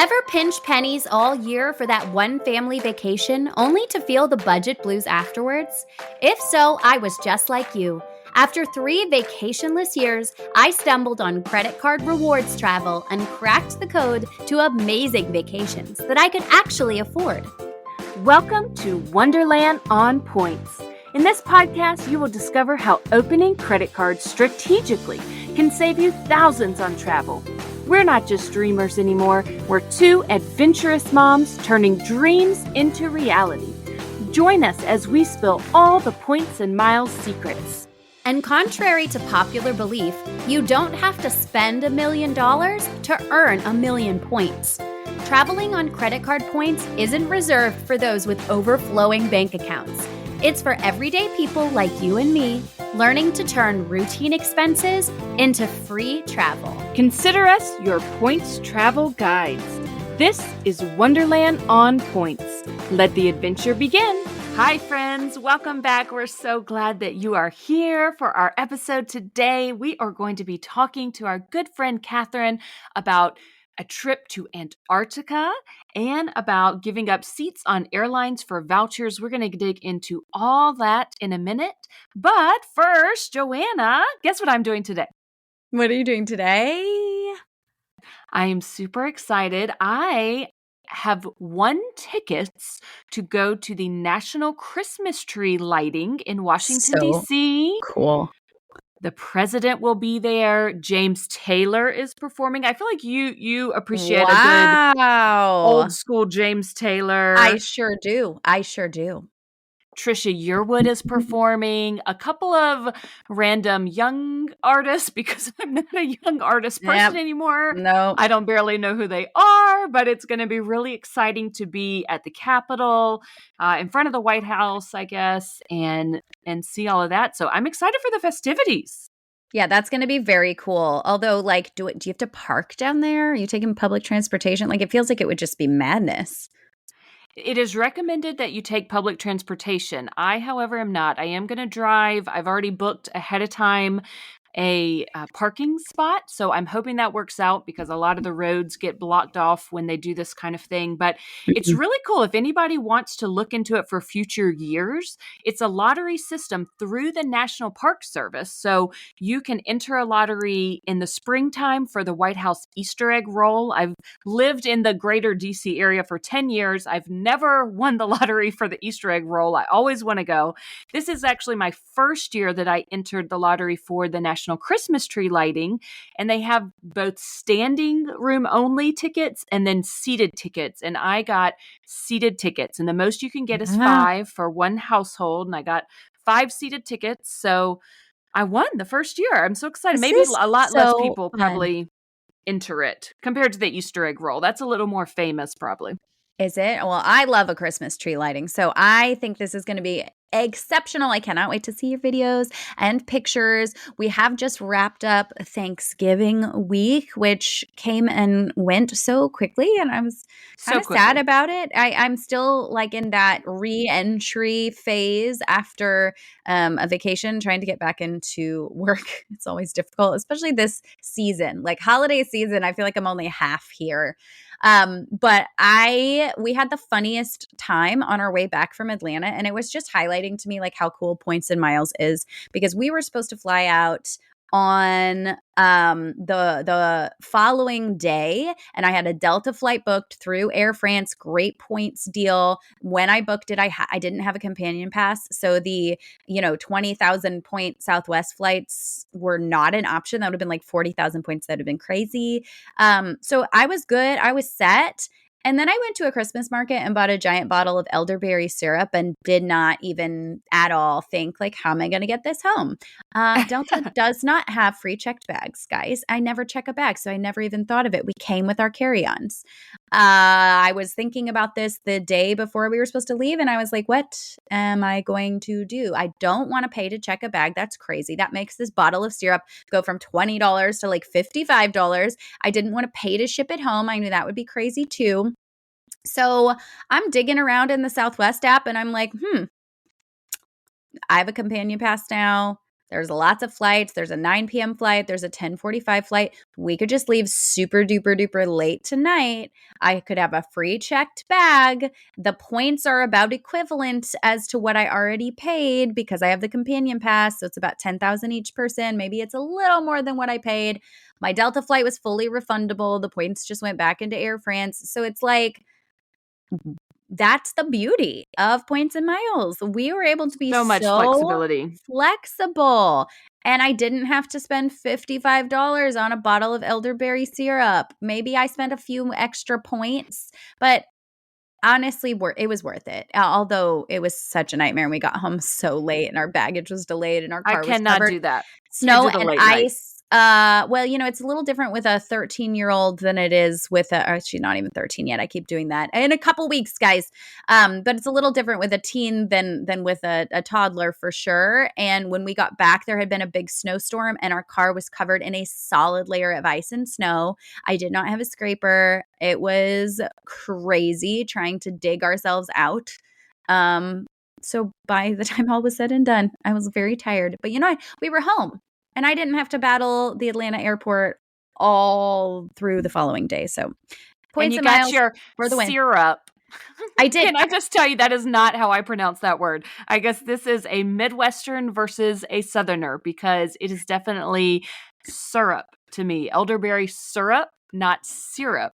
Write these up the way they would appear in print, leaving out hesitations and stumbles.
Ever pinch pennies all year for that one family vacation only to feel the budget blues afterwards? If so, I was just like you. After 3 vacationless years, I stumbled on credit card rewards travel and cracked the code to amazing vacations that I could actually afford. Welcome to Wonderland on Points. In this podcast, you will discover how opening credit cards strategically can save you thousands on travel. We're not just dreamers anymore. We're 2 adventurous moms turning dreams into reality. Join us as we spill all the points and miles secrets. And contrary to popular belief, you don't have to spend $1 million to earn 1,000,000 points. Traveling on credit card points isn't reserved for those with overflowing bank accounts. It's for everyday people like you and me, learning to turn routine expenses into free travel. Consider us your points travel guides. This is Wonderland on Points. Let the adventure begin. Hi, friends. Welcome back. We're so glad that you are here for our episode today. We are going to be talking to our good friend Katherine about a trip to Antarctica and about giving up seats on airlines for vouchers. We're going to dig into all that in a minute. But first, Joanna, guess what I'm doing today? What are you doing today? I am super excited. I have won tickets to go to the National Christmas Tree lighting in Washington, D.C. Cool. The president will be there. James Taylor is performing. I feel like you appreciate a good old school James Taylor. I sure do. Trisha Yearwood is performing. A couple of random young artists, because I'm not a young artist person anymore. No. I don't barely know who they are, but it's going to be really exciting to be at the Capitol, in front of the White House, I guess, and see all of that. So I'm excited for the festivities. Yeah, that's going to be very cool. Although, do you have to park down there? Are you taking public transportation? It feels like it would just be madness. It is recommended that you take public transportation. I, however, am not. I am going to drive. I've already booked ahead of time a parking spot, so I'm hoping that works out because a lot of the roads get blocked off when they do this kind of thing. But it's really cool. If anybody wants to look into it for future years, it's a lottery system through the National Park Service. So you can enter a lottery in the springtime for the White House Easter egg roll. I've lived in the greater DC area for 10 years. I've never won the lottery for the Easter egg roll. I always want to go. This is actually my first year that I entered the lottery for the National Christmas Tree lighting, and they have both standing room only tickets and then seated tickets, and I got seated tickets, and the most you can get is 5 for one household, and I got 5 seated tickets, so I won the first year. I'm so excited. Maybe a lot less people probably enter it compared to the Easter egg roll. That's a little more famous probably. Is it? Well, I love a Christmas tree lighting, so I think this is going to be exceptional. I cannot wait to see your videos and pictures. We have just wrapped up Thanksgiving week, which came and went so quickly, and I was kind of sad about it. I'm still in that re-entry phase after a vacation, trying to get back into work. It's always difficult, especially this season, holiday season. I feel like I'm only half here. But we had the funniest time on our way back from Atlanta, and it was just highlighting to me how cool points and miles is, because we were supposed to fly out on the following day, and I had a Delta flight booked through Air France, great points deal. When I booked it, I didn't have a companion pass, so the 20,000 point Southwest flights were not an option. That would have been 40,000 points. That would have been crazy. So I was good. I was set. And then I went to a Christmas market and bought a giant bottle of elderberry syrup and did not even at all think, how am I going to get this home? Delta does not have free checked bags, guys. I never check a bag, so I never even thought of it. We came with our carry-ons. I was thinking about this the day before we were supposed to leave, and I was like, what am I going to do? I don't want to pay to check a bag. That's crazy. That makes this bottle of syrup go from $20 to $55. I didn't want to pay to ship it home. I knew that would be crazy too. So I'm digging around in the Southwest app, and I'm like, I have a companion pass now. There's lots of flights. There's a 9 p.m. flight. There's a 10:45 flight. We could just leave super duper duper late tonight. I could have a free checked bag. The points are about equivalent as to what I already paid because I have the companion pass. So it's about 10,000 each person. Maybe it's a little more than what I paid. My Delta flight was fully refundable. The points just went back into Air France. So it's like, that's the beauty of points and miles. We were able to be So much flexibility. flexible. And I didn't have to spend $55 on a bottle of elderberry syrup. Maybe I spent a few extra points, but honestly, it was worth it. Although it was such a nightmare and we got home so late and our baggage was delayed and our I car was cannot covered. do that. Snow Can't do the and late night. ice. Well, it's a little different with a 13-year-old than it is with she's not even 13 yet. I keep doing that in a couple weeks, guys. But it's a little different with a teen than with a toddler for sure. And when we got back, there had been a big snowstorm and our car was covered in a solid layer of ice and snow. I did not have a scraper. It was crazy trying to dig ourselves out. So by the time all was said and done, I was very tired. But we were home. And I didn't have to battle the Atlanta airport all through the following day. So points and and you got miles your for the win. syrup. I did. Can I just tell you that is not how I pronounce that word? I guess this is a Midwestern versus a Southerner because it is definitely syrup to me. Elderberry syrup, not syrup.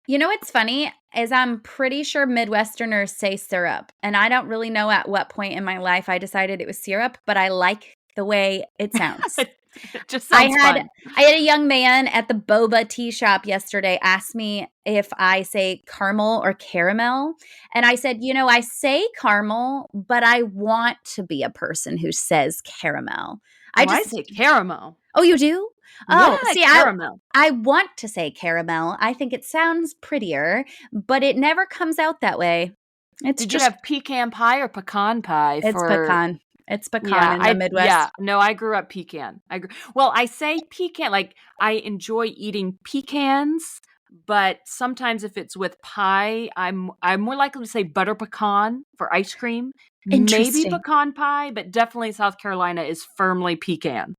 What's funny is I'm pretty sure Midwesterners say syrup. And I don't really know at what point in my life I decided it was syrup, but I like the way it sounds. It just sounds fun. I had a young man at the boba tea shop yesterday ask me if I say caramel or caramel. And I said, I say caramel, but I want to be a person who says caramel. I say caramel. Oh, you do? Yeah, Oh, see, caramel. I want to say caramel. I think it sounds prettier, but it never comes out that way. Did you have pecan pie or pecan pie? It's pecan. It's pecan in the Midwest. Yeah, no, I grew up pecan. Well, I say pecan, like I enjoy eating pecans, but sometimes if it's with pie, I'm more likely to say butter pecan for ice cream. Maybe pecan pie, but definitely South Carolina is firmly pecan.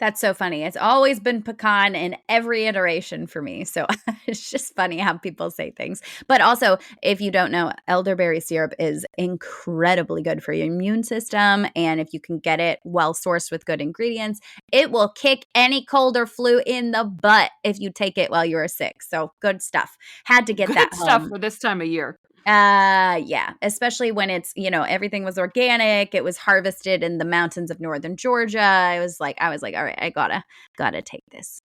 That's so funny. It's always been pecan in every iteration for me. So it's just funny how people say things. But also, if you don't know, elderberry syrup is incredibly good for your immune system. And if you can get it well sourced with good ingredients, it will kick any cold or flu in the butt if you take it while you're sick. So good stuff. Had to get good that stuff home. For this time of year. Yeah, especially when it's, everything was organic. It was harvested in the mountains of northern Georgia. I was like, all right, I gotta take this.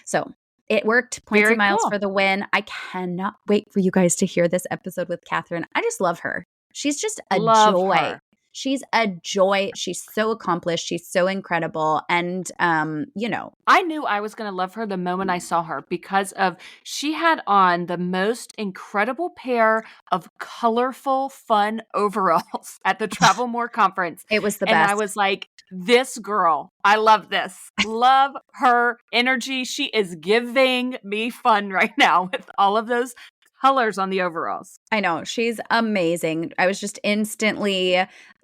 So it worked. Points and miles for the win. I cannot wait for you guys to hear this episode with Katherine. I just love her. She's just a joy. Her. She's a joy. She's so accomplished. She's so incredible. And, I knew I was going to love her the moment I saw her because she had on the most incredible pair of colorful, fun overalls at the Travel More conference. It was the best. And I was like, this girl, I love this. Love her energy. She is giving me fun right now with all of those colors on the overalls. I know. She's amazing. I was just instantly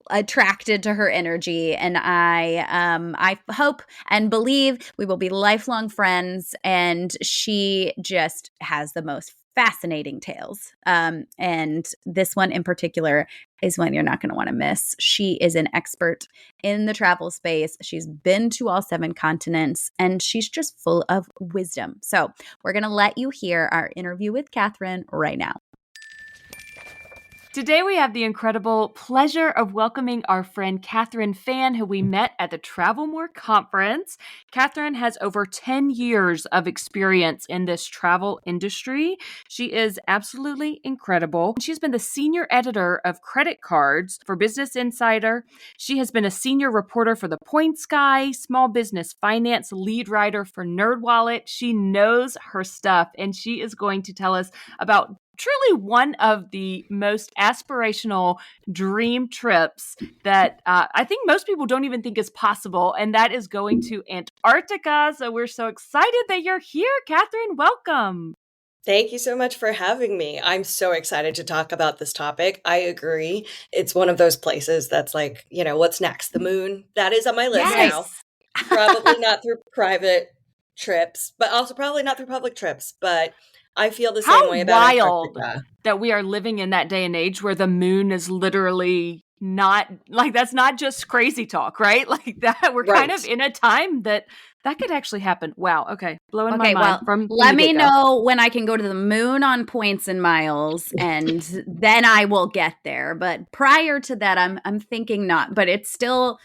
attracted to her energy, and I hope and believe we will be lifelong friends. And she just has the most fascinating tales. And this one in particular is one you're not going to want to miss. She is an expert in the travel space. She's been to all 7 continents, and she's just full of wisdom. So we're going to let you hear our interview with Katherine right now. Today we have the incredible pleasure of welcoming our friend Katherine Fan, who we met at the Travel More conference. Katherine has over 10 years of experience in this travel industry. She is absolutely incredible. She's been the senior editor of credit cards for Business Insider. She has been a senior reporter for The Points Guy, small business finance lead writer for NerdWallet. She knows her stuff, and she is going to tell us about truly one of the most aspirational dream trips that I think most people don't even think is possible, and that is going to Antarctica. So we're so excited that you're here, Katherine. Welcome. Thank you so much for having me. I'm so excited to talk about this topic. I agree. It's one of those places that's like, what's next? The moon? That is on my list Right. now. Probably not through private trips, but also probably not through public trips. But I feel the same How way about wild Antarctica. that we are living in that day and age where the moon is literally not like that's not just crazy talk, right? Like that we're kind of Right. in a time that could actually happen. Wow. Okay. Blowing my Okay, mind well, from let the me get-go. know when I can go to the moon on points and miles, and then I will get there. But prior to that, I'm thinking not. But it's still,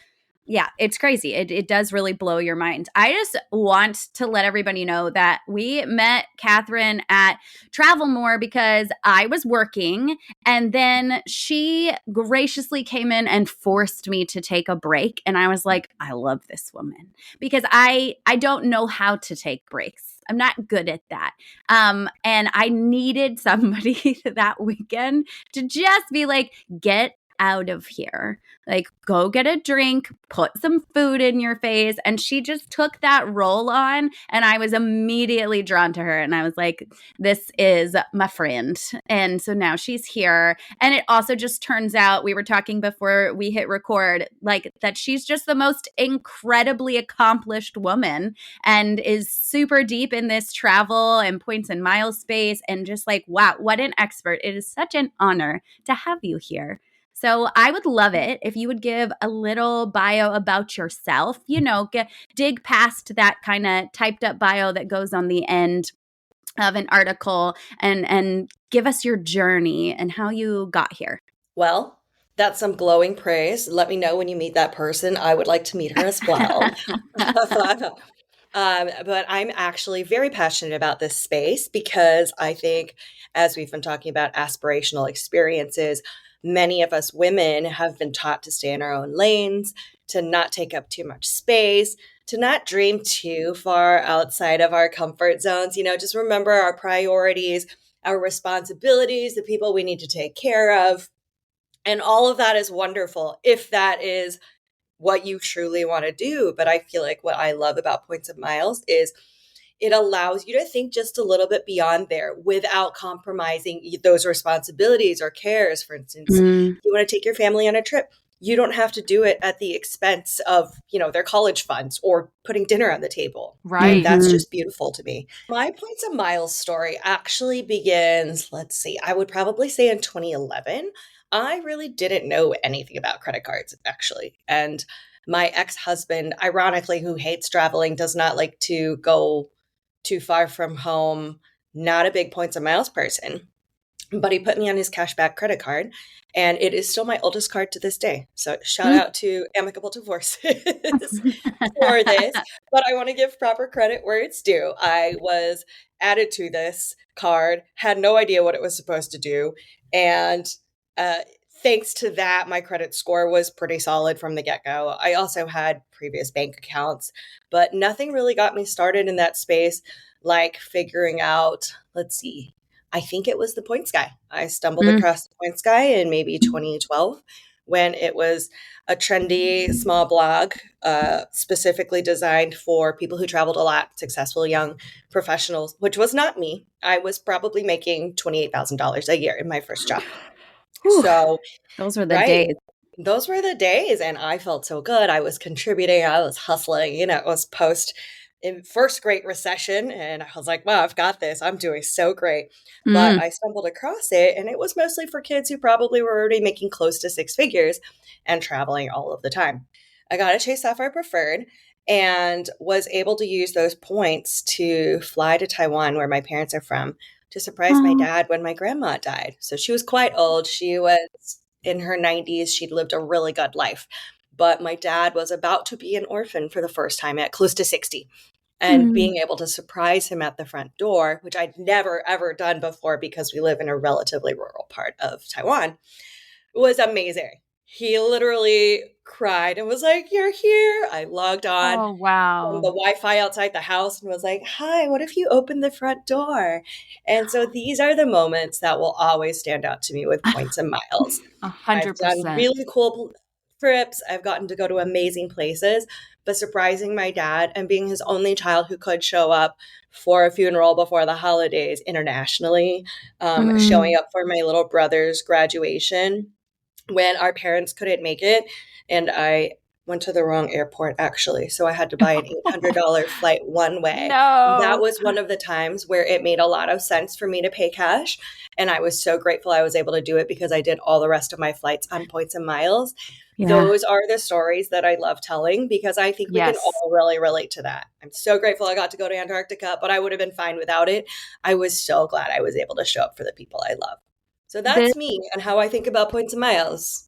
yeah, it's crazy. It does really blow your mind. I just want to let everybody know that we met Katherine at Travel More because I was working, and then she graciously came in and forced me to take a break. And I was like, I love this woman because I don't know how to take breaks. I'm not good at that. And I needed somebody that weekend to just be like, get out of here. Like, go get a drink, put some food in your face. And she just took that role on. And I was immediately drawn to her. And I was like, this is my friend. And so now she's here. And it also just turns out, we were talking before we hit record, like that she's just the most incredibly accomplished woman and is super deep in this travel and points and miles space. And just like, wow, what an expert. It is such an honor to have you here. So I would love it if you would give a little bio about yourself, dig past that kind of typed up bio that goes on the end of an article and give us your journey and how you got here. Well, that's some glowing praise. Let me know when you meet that person. I would like to meet her as well. But I'm actually very passionate about this space because I think, as we've been talking about aspirational experiences, many of us women have been taught to stay in our own lanes, to not take up too much space, to not dream too far outside of our comfort zones. Just remember our priorities, our responsibilities, the people we need to take care of. And all of that is wonderful if that is what you truly want to do. But I feel like what I love about Points of Miles is it allows you to think just a little bit beyond there without compromising those responsibilities or cares. For instance, you want to take your family on a trip. You don't have to do it at the expense of, their college funds or putting dinner on the table. Right. And that's just beautiful to me. My Points of Miles story actually begins, let's see, I would probably say in 2011. I really didn't know anything about credit cards, actually. And my ex-husband, ironically, who hates traveling, does not like to go too far from home, not a big Points of Miles person, but he put me on his cashback credit card, and it is still my oldest card to this day. So shout out to Amicable Divorces for this, but I want to give proper credit where it's due. I was added to this card, had no idea what it was supposed to do, and thanks to that, my credit score was pretty solid from the get-go. I also had previous bank accounts, but nothing really got me started in that space, like figuring out, let's see, I think it was the Points Guy. I stumbled across the Points Guy in maybe 2012 when it was a trendy small blog specifically designed for people who traveled a lot, successful young professionals, which was not me. I was probably making $28,000 a year in my first job. So those were the days. Those were the days. And I felt so good. I was contributing. I was hustling. It was post in first Great Recession. And I was like, wow, I've got this. I'm doing so great. But I stumbled across it. And it was mostly for kids who probably were already making close to six figures and traveling all of the time. I got a Chase Sapphire Preferred and was able to use those points to fly to Taiwan, where my parents are from, to surprise my dad when my grandma died. So she was quite old. She was in her 90s. She'd lived a really good life. But my dad was about to be an orphan for the first time at close to 60. And being able to surprise him at the front door, which I'd never, ever done before because we live in a relatively rural part of Taiwan, was amazing. He literally cried and was like, "You're here." I logged on from the Wi-Fi outside the house and was like, "Hi, what if you open the front door?" And so these are the moments that will always stand out to me with Points and Miles. 100%. I've done really cool trips. I've gotten to go to amazing places, but surprising my dad and being his only child who could show up for a funeral before the holidays internationally, showing up for my little brother's graduation when our parents couldn't make it. And I went to the wrong airport, actually. So I had to buy an $800 flight one way. That No. was one of the times where it made a lot of sense for me to pay cash. And I was so grateful I was able to do it because I did all the rest of my flights on points and miles. Yeah. Those are the stories that I love telling because I think we can Yes. all really relate to that. I'm so grateful I got to go to Antarctica, but I would have been fine without it. I was so glad I was able to show up for the people I love. So that's me and how I think about points and miles.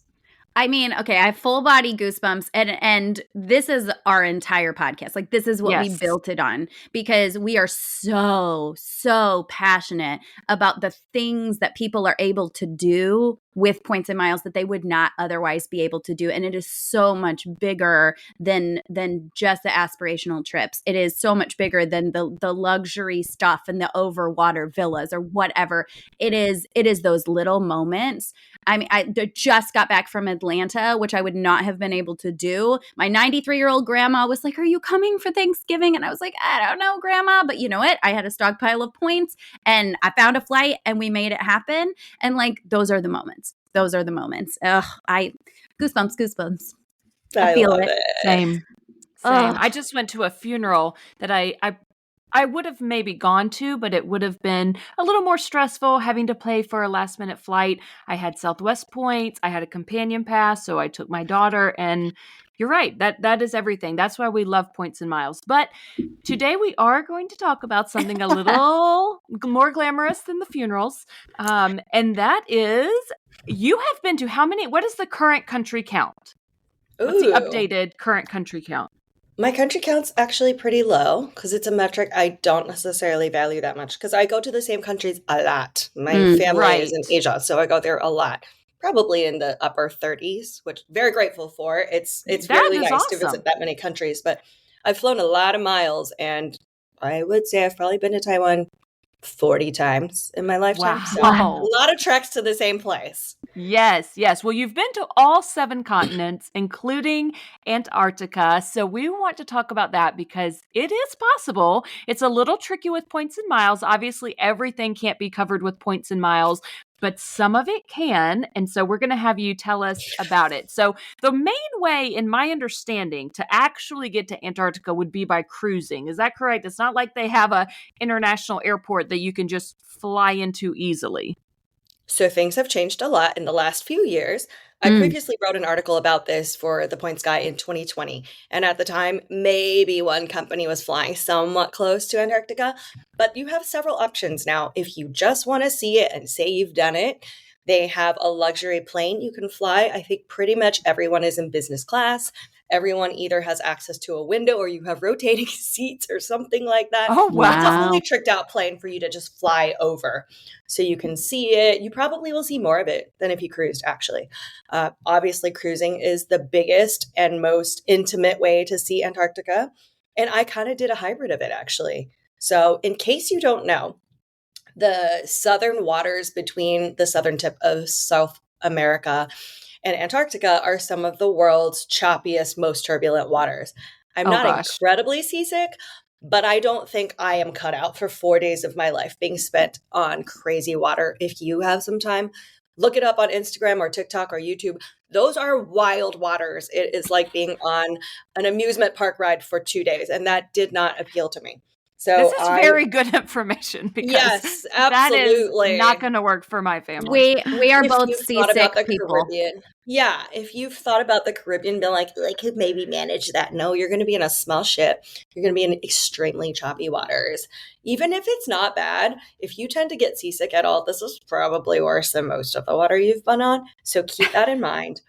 I mean, okay, I have full body goosebumps, and this is our entire podcast. Like, this is what we Yes. built it on, because we are so passionate about the things that people are able to do with points and miles that they would not otherwise be able to do. And it is so much bigger than just the aspirational trips. It is so much bigger than the luxury stuff and the overwater villas or whatever. It is those little moments. I mean, I just got back from Atlanta, which I would not have been able to do. My 93-year-old grandma was like, "Are you coming for Thanksgiving?" And I was like, "I don't know, Grandma." But you know what? I had a stockpile of points and I found a flight and we made it happen. And like, those are the moments. Those are the moments. Ugh, goosebumps. I feel love it. Same. Ugh. I just went to a funeral that I would have maybe gone to, but it would have been a little more stressful having to pay for a last minute flight. I had Southwest points. I had a companion pass. So I took my daughter, and you're right. That is everything. That's why we love points and miles. But today we are going to talk about something a little more glamorous than the funerals. And that is, you have been to how many? What is the current country count? What's the Ooh. updated current country count? My country count's actually pretty low because it's a metric I don't necessarily value that much because I go to the same countries a lot. My family is in Right. Asia, so I go there a lot. Probably in the upper 30s, which I'm very grateful for. It's That really is nice to awesome. visit that many countries, but I've flown a lot of miles, and I would say I've probably been to Taiwan 40 times in my lifetime. So Wow. a lot of treks to the same place. Yes. Well, you've been to all 7 continents, including Antarctica. So we want to talk about that because it is possible. It's a little tricky with points and miles. Obviously, everything can't be covered with points and miles, but some of it can. And so we're going to have you tell us about it. So the main way, in my understanding, to actually get to Antarctica would be by cruising. Is that correct? It's not like they have a international airport that you can just fly into easily. So things have changed a lot in the last few years. I previously wrote an article about this for The Points Guy in 2020. And at the time, maybe one company was flying somewhat close to Antarctica, but you have several options now. If you just want to see it and say you've done it, they have a luxury plane you can fly. I think pretty much everyone is in business class. Everyone either has access to a window or you have rotating seats or something like that. Oh, wow. It's a fully tricked out plane for you to just fly over so you can see it. You probably will see more of it than if you cruised, actually. Obviously, cruising is the biggest and most intimate way to see Antarctica. And I kind of did a hybrid of it, actually. So in case you don't know, the southern waters between the southern tip of South America and Antarctica are some of the world's choppiest, most turbulent waters. I'm Oh, not gosh. incredibly seasick, but I don't think I am cut out for 4 days of my life being spent on crazy water. If you have some time, look it up on Instagram or TikTok or YouTube. Those are wild waters. It is like being on an amusement park ride for 2 days, and that did not appeal to me. So This is very good information because yes, that is absolutely. not going to work for my family. We are If both you've thought about seasick the people. Caribbean, yeah, if you've thought about the Caribbean, been like, I could maybe manage that. No, you're going to be in a small ship. You're going to be in extremely choppy waters. Even if it's not bad, if you tend to get seasick at all, this is probably worse than most of the water you've been on. So keep that in mind.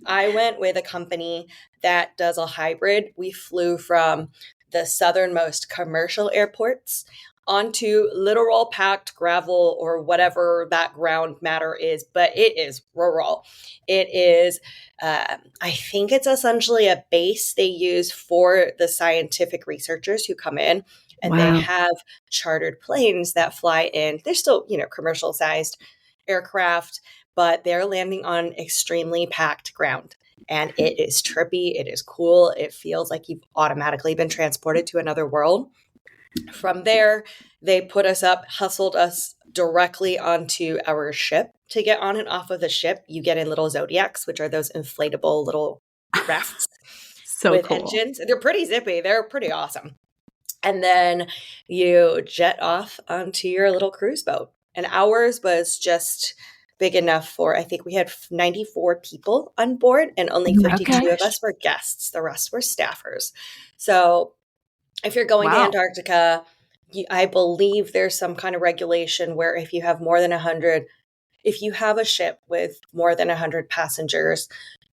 I went with a company that does a hybrid. We flew from the southernmost commercial airports onto literal packed gravel or whatever that ground matter is, but it is rural. It is, I think it's essentially a base they use for the scientific researchers who come in, and they have chartered planes that fly in. They're still, commercial sized aircraft, but they're landing on extremely packed ground. And it is trippy. It is cool. It feels like you've automatically been transported to another world. From there, they put us up, hustled us directly onto our ship. To get on and off of the ship, you get in little Zodiacs, which are those inflatable little rafts So with cool. engines. They're pretty zippy. They're pretty awesome. And then you jet off onto your little cruise boat. And ours was just big enough for, I think we had 94 people on board, and only 52 of us were guests. The rest were staffers. So if you're going to Wow. Antarctica, I believe there's some kind of regulation where if you have more than 100, if you have a ship with more than 100 passengers,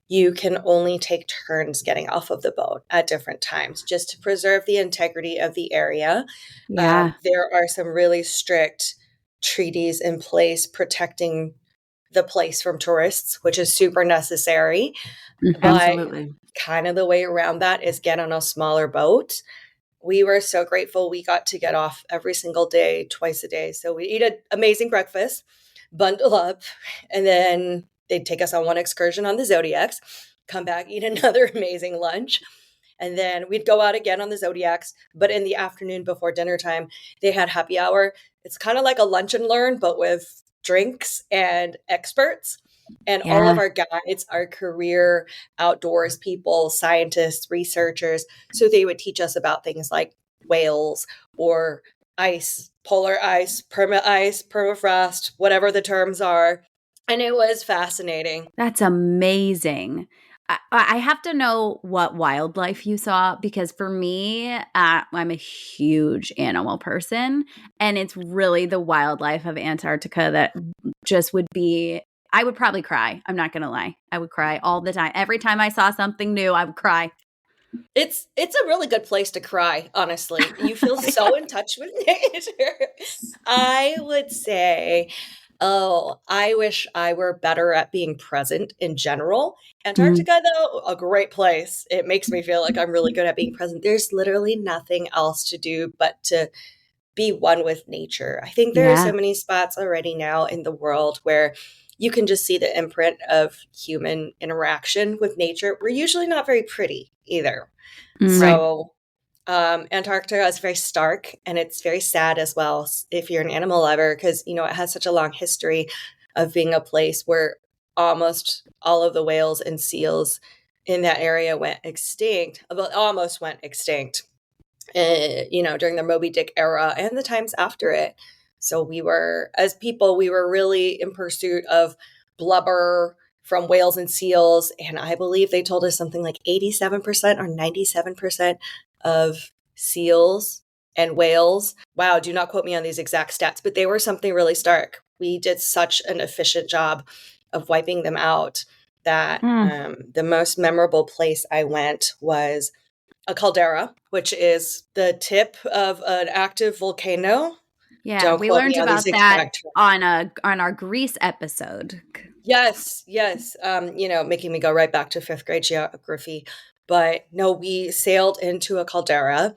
you can only take turns getting off of the boat at different times just to preserve the integrity of the area. Yeah. There are some really strict treaties in place protecting the place from tourists, which is super necessary. Mhm. But Absolutely. kind of the way around that is get on a smaller boat. We were so grateful we got to get off every single day, twice a day. So we eat an amazing breakfast, bundle up, and then they'd take us on one excursion on the Zodiacs, come back, eat another amazing lunch. And then we'd go out again on the Zodiacs. But in the afternoon before dinner time, they had happy hour. It's kind of like a lunch and learn, but with drinks and experts. And all of Yeah. our guides are career outdoors people, scientists, researchers. So they would teach us about things like whales or ice, polar ice, permafrost, whatever the terms are. And it was fascinating. That's amazing. I have to know what wildlife you saw, because for me, I'm a huge animal person, and it's really the wildlife of Antarctica that just would be. I would probably cry. I'm not going to lie. I would cry all the time. Every time I saw something new, I would cry. It's a really good place to cry, honestly. You feel so in touch with nature. I would say, oh, I wish I were better at being present in general. Mm. Antarctica, though, a great place. It makes me feel like I'm really good at being present. There's literally nothing else to do but to be one with nature. I think there are so Yeah. many spots already now in the world where you can just see the imprint of human interaction with nature. We're usually not very pretty either. Mm. Right. So Antarctica is very stark, and it's very sad as well if you're an animal lover, because it has such a long history of being a place where almost all of the whales and seals in that area went extinct. Well, almost went extinct. During the Moby Dick era and the times after it. So as people, we were really in pursuit of blubber from whales and seals. And I believe they told us something like 87% or 97% of seals and whales. Wow, do not quote me on these exact stats, but they were something really stark. We did such an efficient job of wiping them out that the most memorable place I went was a caldera, which is the tip of an active volcano. Yeah, Don't we quote me learned on these about that exact terms. on our Greece episode. Yes, yes. Making me go right back to fifth grade geography. But no, we sailed into a caldera,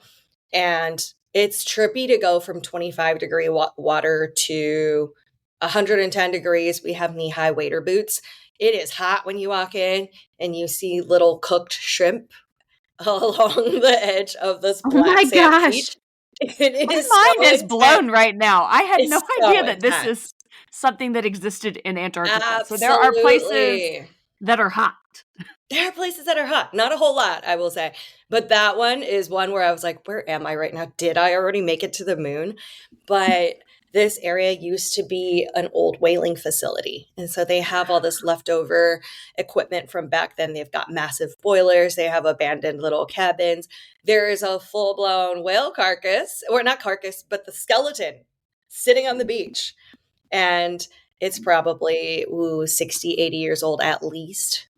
and it's trippy to go from 25-degree water to 110 degrees. We have knee-high wader boots. It is hot when you walk in and you see little cooked shrimp along the edge of this Oh black my sand gosh. beach. It My is so mind is blown intense. right now. I had no It's so idea that this intense. is something that existed in Antarctica. So there are places Absolutely. that are hot. There are places that are hot. Not a whole lot, I will say. But that one is one where I was like, where am I right now? Did I already make it to the moon? But this area used to be an old whaling facility. And so they have all this leftover equipment from back then. They've got massive boilers. They have abandoned little cabins. There is a full-blown whale carcass, or not carcass, but the skeleton sitting on the beach. And it's probably 60, 80 years old at least.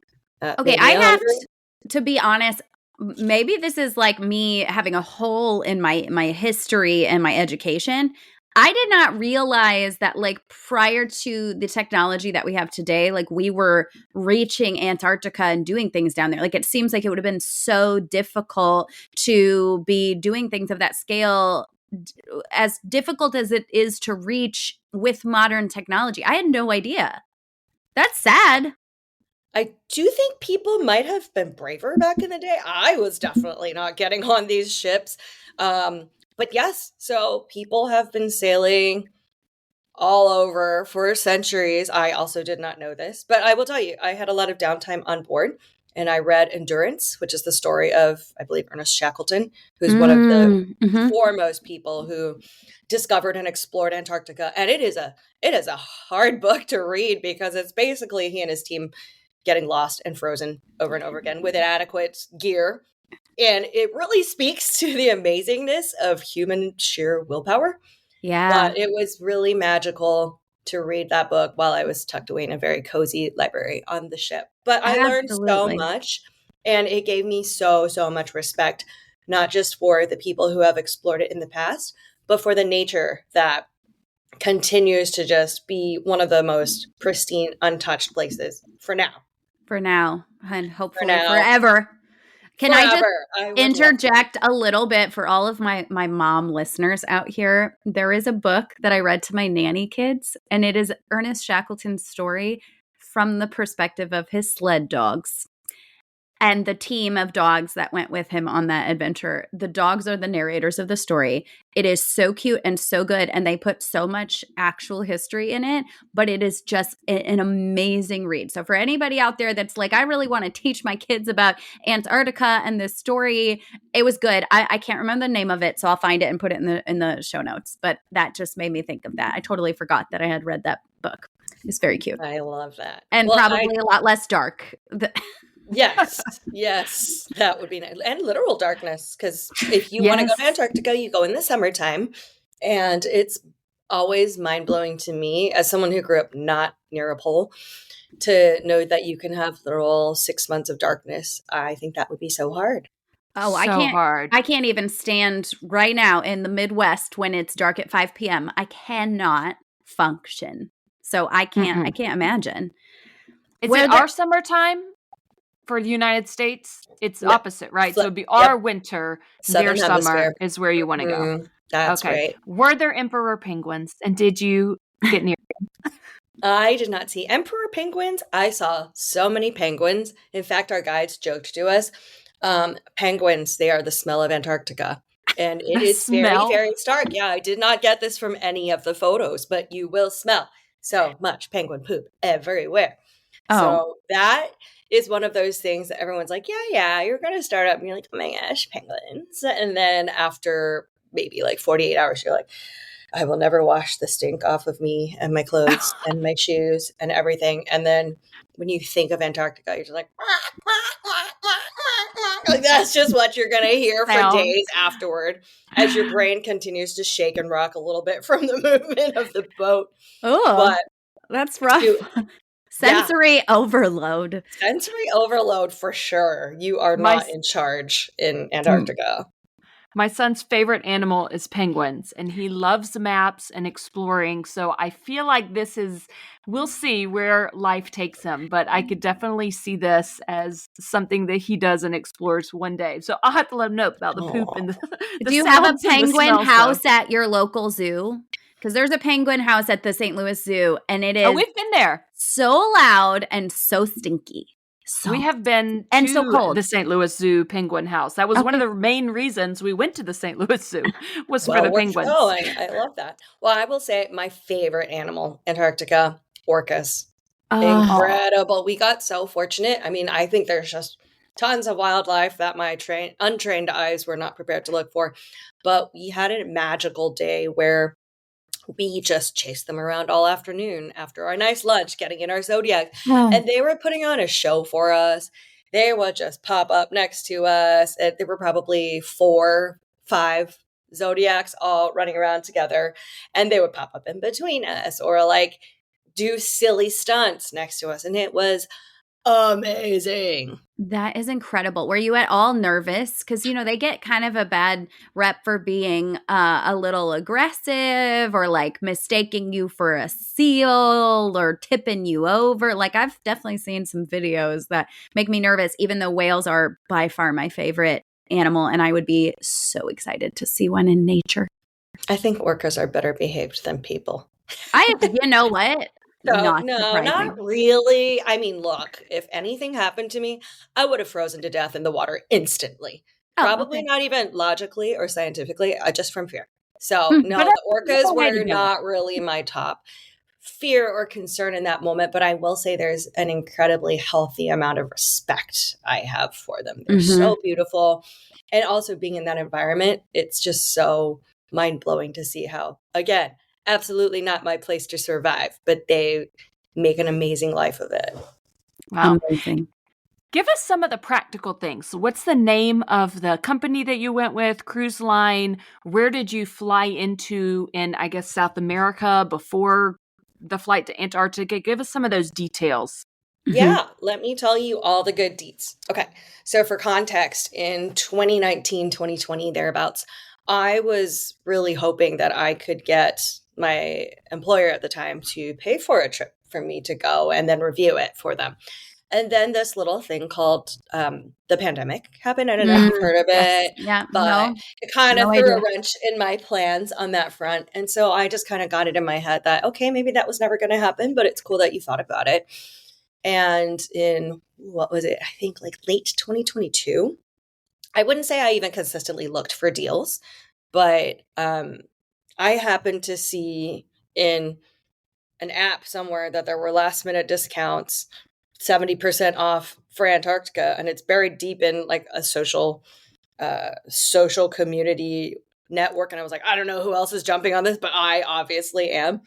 Okay, Maybe I have 100. to be honest, maybe this is like me having a hole in my history and my education. I did not realize that, like, prior to the technology that we have today, like, we were reaching Antarctica and doing things down there. Like, it seems like it would have been so difficult to be doing things of that scale, as difficult as it is to reach with modern technology. I had no idea. That's sad. I do think people might have been braver back in the day. I was definitely not getting on these ships. But yes, so people have been sailing all over for centuries. I also did not know this, but I will tell you, I had a lot of downtime on board and I read Endurance, which is the story of, I believe, Ernest Shackleton, who's one of the Mm-hmm. foremost people who discovered and explored Antarctica. And it is a hard book to read because it's basically he and his team getting lost and frozen over and over again with inadequate gear. And it really speaks to the amazingness of human sheer willpower. Yeah, But it was really magical to read that book while I was tucked away in a very cozy library on the ship. But I learned so absolutely. much, and it gave me so, so much respect, not just for the people who have explored it in the past, but for the nature that continues to just be one of the most pristine, untouched places for now. For now, and For hopefully now. forever. Can I just Forever. I would love to. interject a little bit for all of my mom listeners out here? There is a book that I read to my nanny kids, and it is Ernest Shackleton's story from the perspective of his sled dogs and the team of dogs that went with him on that adventure. The dogs are the narrators of the story. It is so cute and so good, and they put so much actual history in it, but it is just an amazing read. So for anybody out there that's like, I really want to teach my kids about Antarctica and this story, it was good. I can't remember the name of it, so I'll find it and put it in the show notes. But that just made me think of that. I totally forgot that I had read that book. It's very cute. I love that. And Well, probably a lot less dark. Yes, yes, that would be nice. And literal darkness, because if you want to go to Yes. Antarctica, you go in the summertime. And it's always mind blowing to me, as someone who grew up not near a pole, to know that you can have literal 6 months of darkness. I think that would be so hard. Oh, So hard. I can't even stand right now in the Midwest when it's dark at 5 p.m. I cannot function. So I Mm-mm. can't imagine. Is Where it the- our summertime for the United States? It's Yep. opposite, right? So it'd be Yep. our winter, Southern their summer hemisphere. is where you want to go. Mhm. That's Okay. right. Were there emperor penguins? And did you get near? I did not see emperor penguins. I saw so many penguins. In fact, our guides joked to us, penguins, they are the smell of Antarctica. And it The is very, smell? very stark. Yeah, I did not get this from any of the photos, but you will smell so much penguin poop everywhere. Oh. So that is one of those things that everyone's like, yeah, you're going to start up and you're like, oh my gosh, penguins. And then after maybe like 48 hours, you're like, I will never wash the stink off of me and my clothes and my shoes and everything. And then when you think of Antarctica, you're just like that's just what you're going to hear for Sound. days afterward as your brain continues to shake and rock a little bit from the movement of the boat. Oh, But that's rough. Sensory overload. Sensory overload for sure. You are My not in charge in Antarctica. My son's favorite animal is penguins, and he loves maps and exploring. So I feel like we'll see where life takes him, but I could definitely see this as something that he does and explores one day. So I'll have to let him know about the poop and the Do you have a sounds and the penguin smells, house though. at your local zoo? Because there's a penguin house at the St. Louis Zoo, and it is Oh, we've been there. so loud and so stinky. We have been and to so cold. the St. Louis Zoo Penguin House. That was one of the main reasons we went to the St. Louis Zoo was for the we're penguins. going. I love that. Well, I will say my favorite animal, Antarctica, orcas. Incredible. We got so fortunate. I mean, I think there's just tons of wildlife that my untrained eyes were not prepared to look for. But we had a magical day where we just chased them around all afternoon after our nice lunch, getting in our Zodiac. And they were putting on a show for us. They would just pop up next to us. There were probably 4, 5 Zodiacs all running around together. And they would pop up in between us or like do silly stunts next to us. And it was amazing. That is incredible. Were you at all nervous? Because, they get kind of a bad rep for being a little aggressive or like mistaking you for a seal or tipping you over. Like I've definitely seen some videos that make me nervous, even though whales are by far my favorite animal. And I would be so excited to see one in nature. I think orcas are better behaved than people. You know what? So, not no, not surprising. really. I mean, look, if anything happened to me, I would have frozen to death in the water instantly. Oh, Probably okay. not even logically or scientifically, just from fear. So, But no, that's the orcas a way to were do it. not really my top fear or concern in that moment, but I will say there's an incredibly healthy amount of respect I have for them. They're Mhm. so beautiful. And also being in that environment, it's just so mind blowing to see how, again, absolutely not my place to survive, but they make an amazing life of it. Wow. Amazing. Give us some of the practical things. So what's the name of the company that you went with, cruise line? Where did you fly into in, I guess, South America before the flight to Antarctica? Give us some of those details. Mhm. Yeah, let me tell you all the good deeds. Okay. So, for context, in 2019, 2020, thereabouts, I was really hoping that I could get my employer at the time to pay for a trip for me to go and then review it for them. And then this little thing called the pandemic happened. I don't know if you've heard of Yes. it, Yeah. but No, it kind of no threw a idea. wrench in my plans on that front. And so I just kind of got it in my head that, okay, maybe that was never going to happen, but it's cool that you thought about it. And in what was it? I think like late 2022. I wouldn't say I even consistently looked for deals, but I happened to see in an app somewhere that there were last minute discounts, 70% off for Antarctica, and it's buried deep in like a social community network. And I was like, I don't know who else is jumping on this, but I obviously am.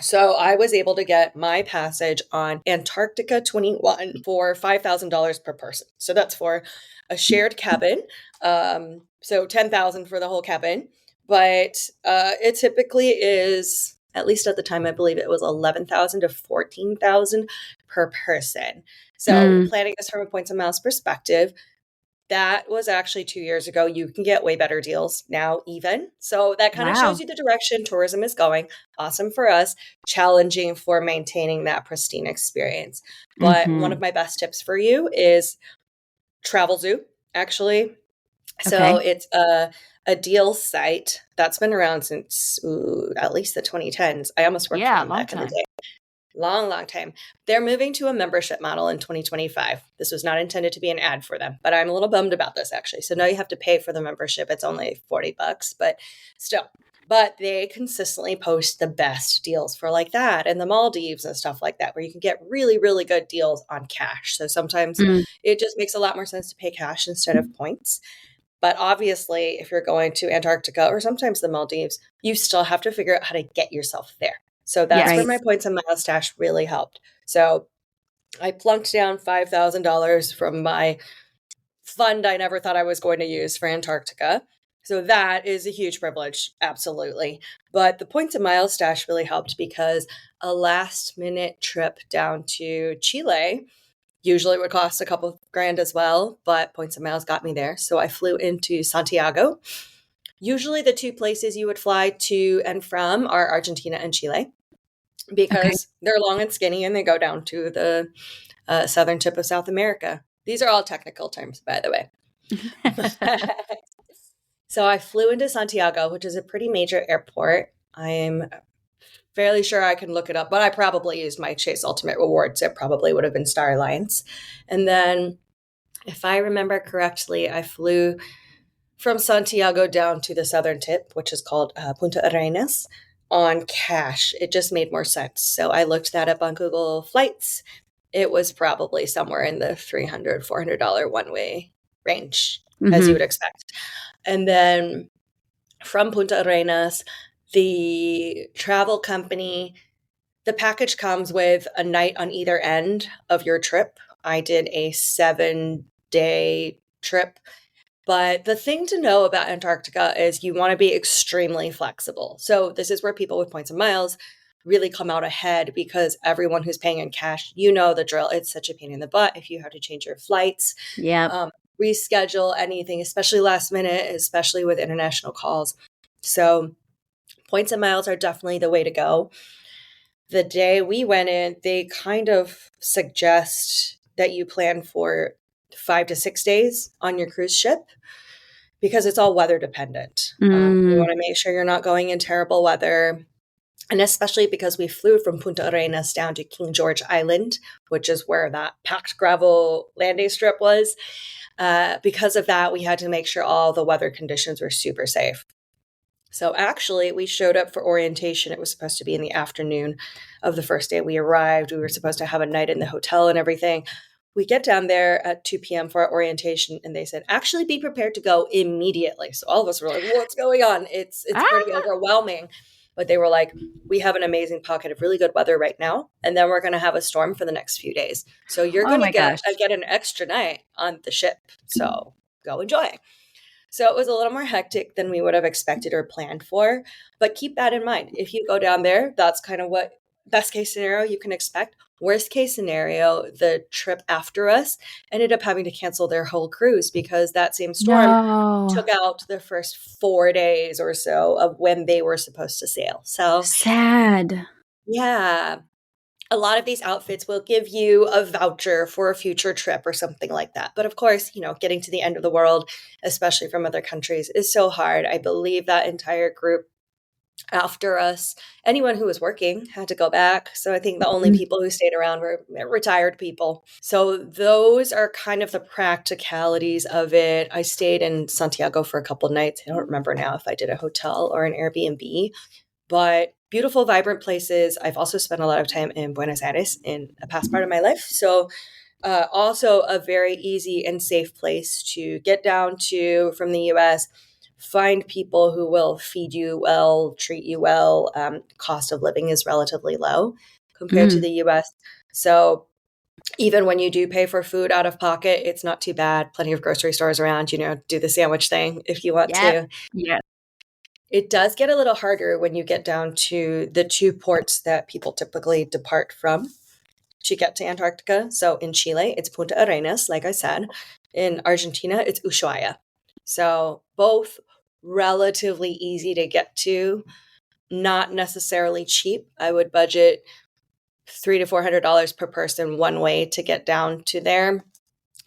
So I was able to get my passage on Antarctica 21 for $5,000 per person. So that's for a shared cabin. So 10,000 for the whole cabin, but it typically is, at least at the time I believe it was 11,000 to 14,000 per person. So Mm. planning this from a points and miles perspective, that was actually 2 years ago. You can get way better deals now even. So that kind of shows Wow. you the direction tourism is going. Awesome for us, challenging for maintaining that pristine experience. But one of Mhm. my best tips for you is Travel Zoo, actually. So Okay. it's a deal site that's been around since at least the 2010s. I almost worked for Yeah, them long back in the time. day. Long, long time. They're moving to a membership model in 2025. This was not intended to be an ad for them, but I'm a little bummed about this actually. So now you have to pay for the membership. It's only $40, but still. But they consistently post the best deals for like that and the Maldives and stuff like that, where you can get really, really good deals on cash. So sometimes Mm. it just makes a lot more sense to pay cash instead of points. But obviously, if you're going to Antarctica or sometimes the Maldives, you still have to figure out how to get yourself there. So that's where Right. my points and miles stash really helped. So I plunked down $5,000 from my fund I never thought I was going to use for Antarctica. So that is a huge privilege, absolutely. But the points and miles stash really helped because a last minute trip down to Chile usually would cost a couple grand as well, but points and miles got me there. So I flew into Santiago. Usually the two places you would fly to and from are Argentina and Chile Okay. because they're long and skinny and they go down to the southern tip of South America. These are all technical terms, by the way. So I flew into Santiago, which is a pretty major airport. I'm fairly sure I can look it up, but I probably used my Chase Ultimate Rewards. It probably would have been Star Alliance. And then, if I remember correctly, I flew from Santiago down to the southern tip, which is called Punta Arenas, on cash. It just made more sense. So I looked that up on Google Flights. It was probably somewhere in the $300, $400 one way range, as you Mhm. would expect. And then from Punta Arenas, the travel company, the package comes with a night on either end of your trip. I did a 7-day trip. But the thing to know about Antarctica is you want to be extremely flexible. So this is where people with points and miles really come out ahead because everyone who's paying in cash, you know the drill. It's such a pain in the butt if you have to change your flights, Yep. reschedule anything, especially last minute, especially with international calls. So points and miles are definitely the way to go. The day we went in, they kind of suggest that you plan for 5 to 6 days on your cruise ship because it's all weather dependent. You Mm. want to make sure you're not going in terrible weather. And especially because we flew from Punta Arenas down to King George Island, which is where that packed gravel landing strip was. Because of that, we had to make sure all the weather conditions were super safe. So actually, we showed up for orientation. It was supposed to be in the afternoon of the first day we arrived. We were supposed to have a night in the hotel and everything. We get down there at 2 p.m. for our orientation, and they said, actually be prepared to go immediately. So all of us were like, what's going on? It's pretty overwhelming. But they were like, we have an amazing pocket of really good weather right now, and then we're going to have a storm for the next few days. So you're going to get an extra night on the ship. So go enjoy. So it was a little more hectic than we would have expected or planned for. But keep that in mind. If you go down there, that's kind of what best case scenario you can expect. Worst case scenario, the trip after us ended up having to cancel their whole cruise because that same storm took out the first 4 days or so of when they were supposed to sail. So sad. Yeah. A lot of these outfits will give you a voucher for a future trip or something like that. But of course, getting to the end of the world, especially from other countries, is so hard. I believe that entire group after us, anyone who was working had to go back. So I think the only people who stayed around were retired people. So those are kind of the practicalities of it. I stayed in Santiago for a couple of nights. I don't remember now if I did a hotel or an Airbnb, but beautiful, vibrant places. I've also spent a lot of time in Buenos Aires in a past part of my life. So also a very easy and safe place to get down to from the US. Find people who will feed you well, treat you well. Cost of living is relatively low compared to the US. So even when you do pay for food out of pocket, it's not too bad. Plenty of grocery stores around, do the sandwich thing if you want to. Yeah. It does get a little harder when you get down to the 2 ports that people typically depart from to get to Antarctica. So in Chile, it's Punta Arenas, like I said. In Argentina, it's Ushuaia. So both relatively easy to get to, not necessarily cheap. I would budget $300 to $400 per person one way to get down to there.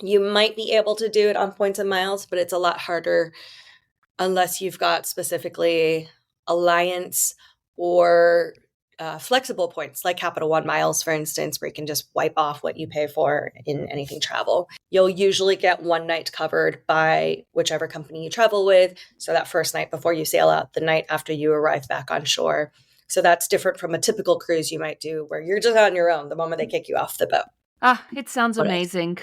You might be able to do it on points and miles, but it's a lot harder unless you've got specifically Alliance or flexible points like Capital One miles, for instance, where you can just wipe off what you pay for in anything travel. You'll usually get one night covered by whichever company you travel with. So that first night before you sail out, the night after you arrive back on shore. So that's different from a typical cruise you might do where you're just on your own the moment they kick you off the boat. It sounds amazing.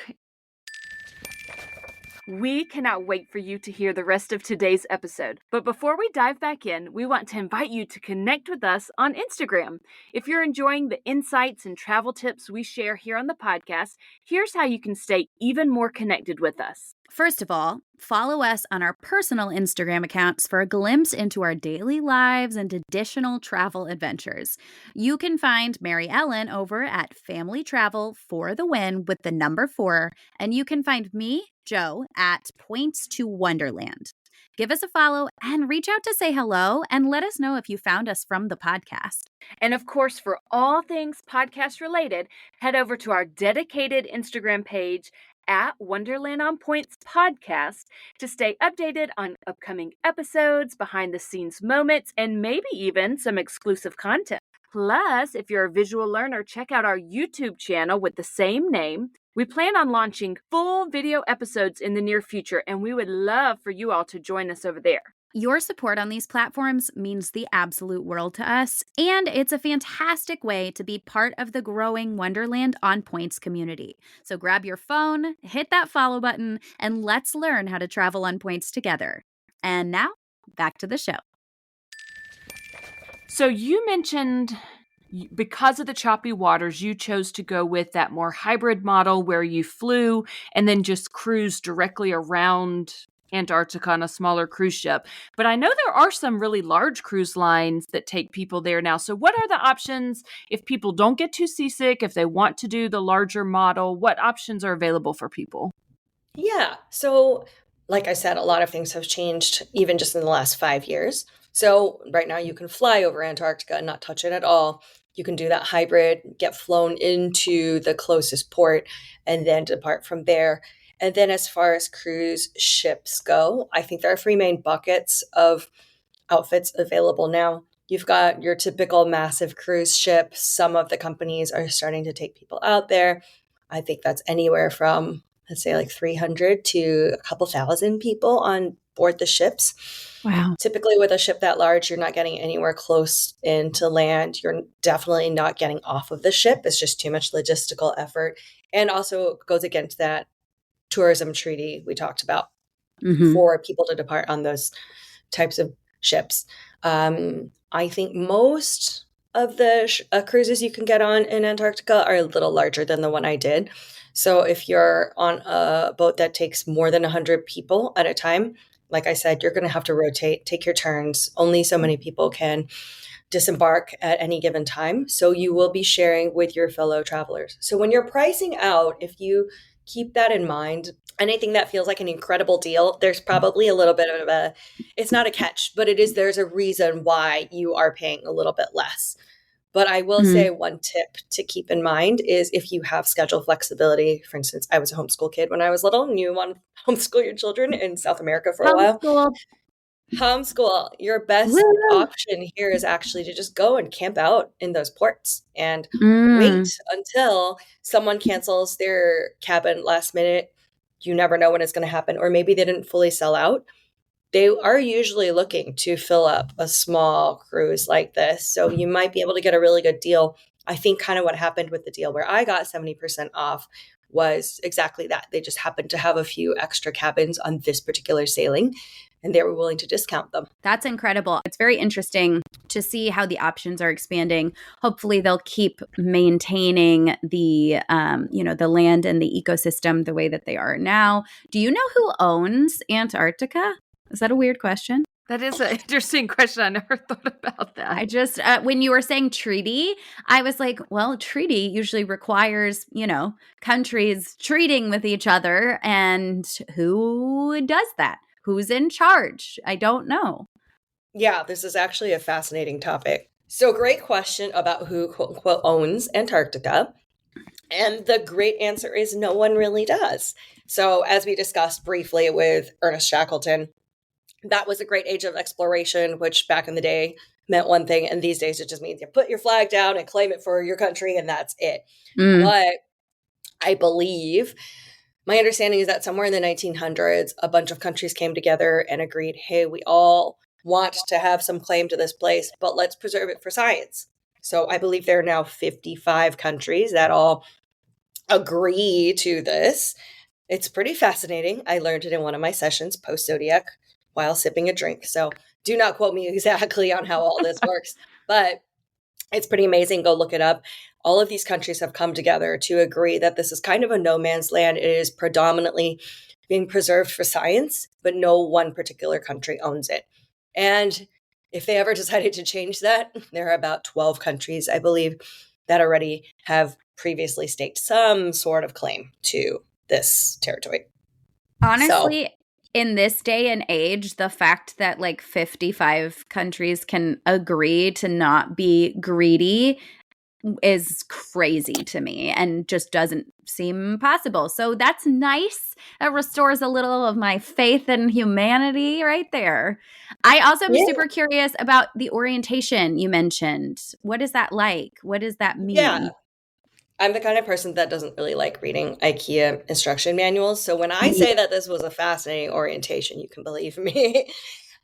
We cannot wait for you to hear the rest of today's episode. But before we dive back in, we want to invite you to connect with us on Instagram. If you're enjoying the insights and travel tips we share here on the podcast, here's how you can stay even more connected with us. First of all, follow us on our personal Instagram accounts for a glimpse into our daily lives and additional travel adventures. You can find Mary Ellen over at Family Travel for the Win with the number 4, and you can find me, Joe, at Points to Wonderland. Give us a follow and reach out to say hello and let us know if you found us from the podcast. And of course, for all things podcast related, head over to our dedicated Instagram page at Wonderland on Points Podcast to stay updated on upcoming episodes, behind the scenes moments, and maybe even some exclusive content. Plus, if you're a visual learner, check out our YouTube channel with the same name. We plan on launching full video episodes in the near future, and we would love for you all to join us over there. Your support on these platforms means the absolute world to us, and it's a fantastic way to be part of the growing Wonderland on Points community. So grab your phone, hit that follow button, and let's learn how to travel on points together. And now, back to the show. So you mentioned because of the choppy waters, you chose to go with that more hybrid model where you flew and then just cruised directly around Antarctica on a smaller cruise ship. But I know there are some really large cruise lines that take people there now. So what are the options if people don't get too seasick, if they want to do the larger model? What options are available for people? Yeah. So like I said, a lot of things have changed even just in the last 5 years. So right now you can fly over Antarctica and not touch it at all. You can do that hybrid, get flown into the closest port and then depart from there. And then as far as cruise ships go, I think there are 3 main buckets of outfits available now. You've got your typical massive cruise ship. Some of the companies are starting to take people out there. I think that's anywhere from, let's say, like 300 to a couple thousand people on board the ships. Wow. Typically, with a ship that large, you're not getting anywhere close into land. You're definitely not getting off of the ship. It's just too much logistical effort. And also goes against that tourism treaty we talked about for people to depart on those types of ships. I think most of the cruises you can get on in Antarctica are a little larger than the one I did. So if you're on a boat that takes more than 100 people at a time, like I said, you're going to have to rotate, take your turns. Only so many people can disembark at any given time. So you will be sharing with your fellow travelers. So when you're pricing out, if you keep that in mind, anything that feels like an incredible deal, there's probably a little bit of it's not a catch, but there's a reason why you are paying a little bit less. But I will say one tip to keep in mind is if you have schedule flexibility. For instance, I was a homeschool kid when I was little, and you want to homeschool your children in South America for a while. Homeschool. Your best option here is actually to just go and camp out in those ports and wait until someone cancels their cabin last minute. You never know when it's going to happen, or maybe they didn't fully sell out. They are usually looking to fill up a small cruise like this. So you might be able to get a really good deal. I think kind of what happened with the deal where I got 70% off was exactly that. They just happened to have a few extra cabins on this particular sailing, and they were willing to discount them. That's incredible. It's very interesting to see how the options are expanding. Hopefully they'll keep maintaining the, the land and the ecosystem the way that they are now. Do you know who owns Antarctica? Is that a weird question? That is an interesting question. I never thought about that. I just, when you were saying treaty, I was like, well, treaty usually requires, countries treating with each other. And who does that? Who's in charge? I don't know. Yeah, this is actually a fascinating topic. So great question about who, quote unquote, owns Antarctica. And the great answer is no one really does. So as we discussed briefly with Ernest Shackleton, that was a great age of exploration, which back in the day meant one thing. And these days it just means you put your flag down and claim it for your country, and that's it. But I believe my understanding is that somewhere in the 1900s, a bunch of countries came together and agreed, hey, we all want to have some claim to this place, but let's preserve it for science. So I believe there are now 55 countries that all agree to this. It's pretty fascinating. I learned it in one of my sessions post-Zodiac while sipping a drink. So do not quote me exactly on how all this works, but it's pretty amazing. Go look it up. All of these countries have come together to agree that this is kind of a no man's land. It is predominantly being preserved for science, but no one particular country owns it. And if they ever decided to change that, there are about 12 countries, I believe, that already have previously staked some sort of claim to this territory. Honestly, in this day and age, the fact that like 55 countries can agree to not be greedy is crazy to me and just doesn't seem possible. So that's nice. That restores a little of my faith in humanity right there. I also am super curious about the orientation you mentioned. What is that like? What does that mean? Yeah. I'm the kind of person that doesn't really like reading IKEA instruction manuals. So when I say that this was a fascinating orientation, you can believe me.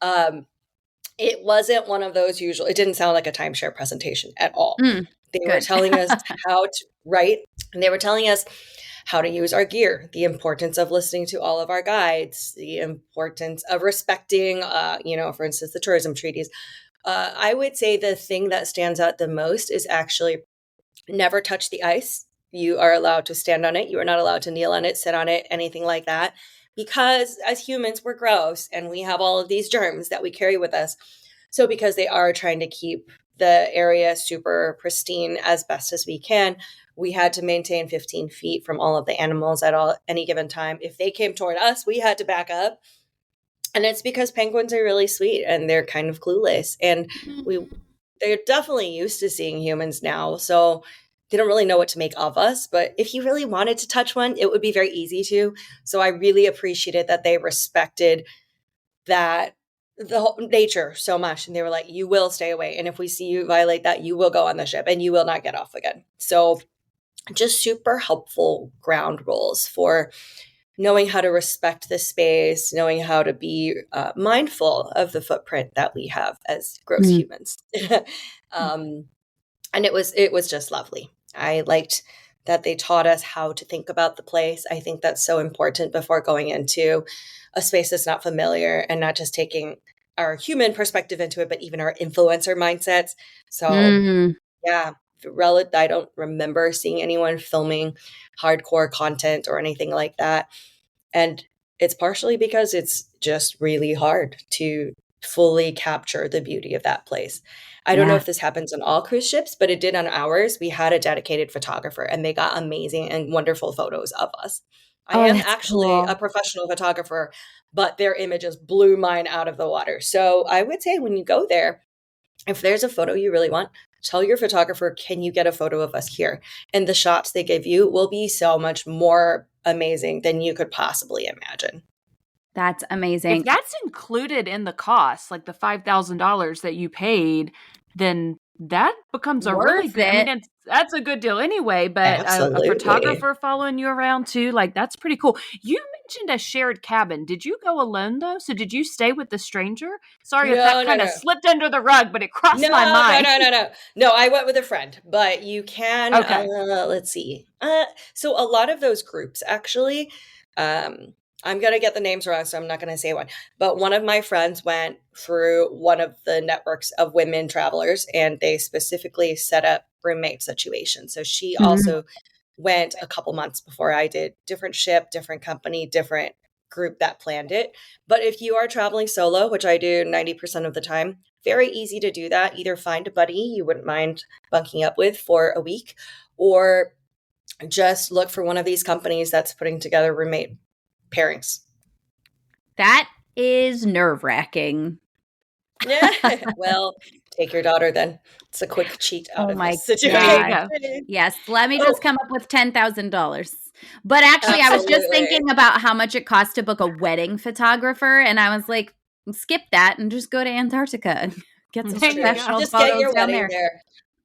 It wasn't one of those usual, it didn't sound like a timeshare presentation at all. They were telling us how to write, and they were telling us how to use our gear, the importance of listening to all of our guides, the importance of respecting, for instance, the tourism treaties. I would say the thing that stands out the most is actually never touch the ice. You are allowed to stand on it. You are not allowed to kneel on it, sit on it, anything like that. Because as humans, we're gross and we have all of these germs that we carry with us. So because they are trying to keep the area super pristine as best as we can, we had to maintain 15 feet from all of the animals at any given time. If they came toward us, we had to back up. And it's because penguins are really sweet and they're kind of clueless. And they're definitely used to seeing humans now. So they don't really know what to make of us. But if you really wanted to touch one, it would be very easy to. So I really appreciated that they respected that the whole nature so much. And they were like, you will stay away. And if we see you violate that, you will go on the ship and you will not get off again. So just super helpful ground rules for knowing how to respect the space, knowing how to be mindful of the footprint that we have as gross humans. um, and it was just lovely. I liked that they taught us how to think about the place. I think that's so important before going into a space that's not familiar and not just taking our human perspective into it, but even our influencer mindsets. So yeah, I don't remember seeing anyone filming hardcore content or anything like that. And it's partially because it's just really hard to fully capture the beauty of that place. I don't know if this happens on all cruise ships, but it did on ours. We had a dedicated photographer and they got amazing and wonderful photos of us. I Oh, am that's actually cool. a professional photographer, but their images blew mine out of the water. So I would say when you go there, if there's a photo you really want, tell your photographer, can you get a photo of us here? And the shots they give you will be so much more amazing than you could possibly imagine. That's If amazing. that's included in the cost, like the $5,000 that you paid, then that becomes a really Worth good, I mean, it. that's a good deal anyway, but a Absolutely. photographer following you around too, like that's pretty cool. You mentioned a shared cabin. Did you go alone though? So did you stay with the stranger? Sorry if that No, no, kind of no. slipped under the rug, but it crossed No, my no, mind. no, no, no. No, I went with a friend, but you can, Okay. let's see. So a lot of those groups actually, um, I'm going to get the names wrong, so I'm not going to say one, but one of my friends went through one of the networks of women travelers and they specifically set up roommate situations. So she also went a couple months before I did, different ship, different company, different group that planned it. But if you are traveling solo, which I do 90% of the time, very easy to do that. Either find a buddy you wouldn't mind bunking up with for a week, or just look for one of these companies that's putting together roommate pairings. That is nerve-wracking. Well, take your daughter then. It's a quick cheat out Oh of my this situation. There you God. go. Yes, let me Oh, just come up with $10,000. But actually, I was just absolutely. thinking about how much it costs to book a wedding photographer, and I was like, skip that and just go to Antarctica and get some There you go. professional Just get photos your down wedding there. there.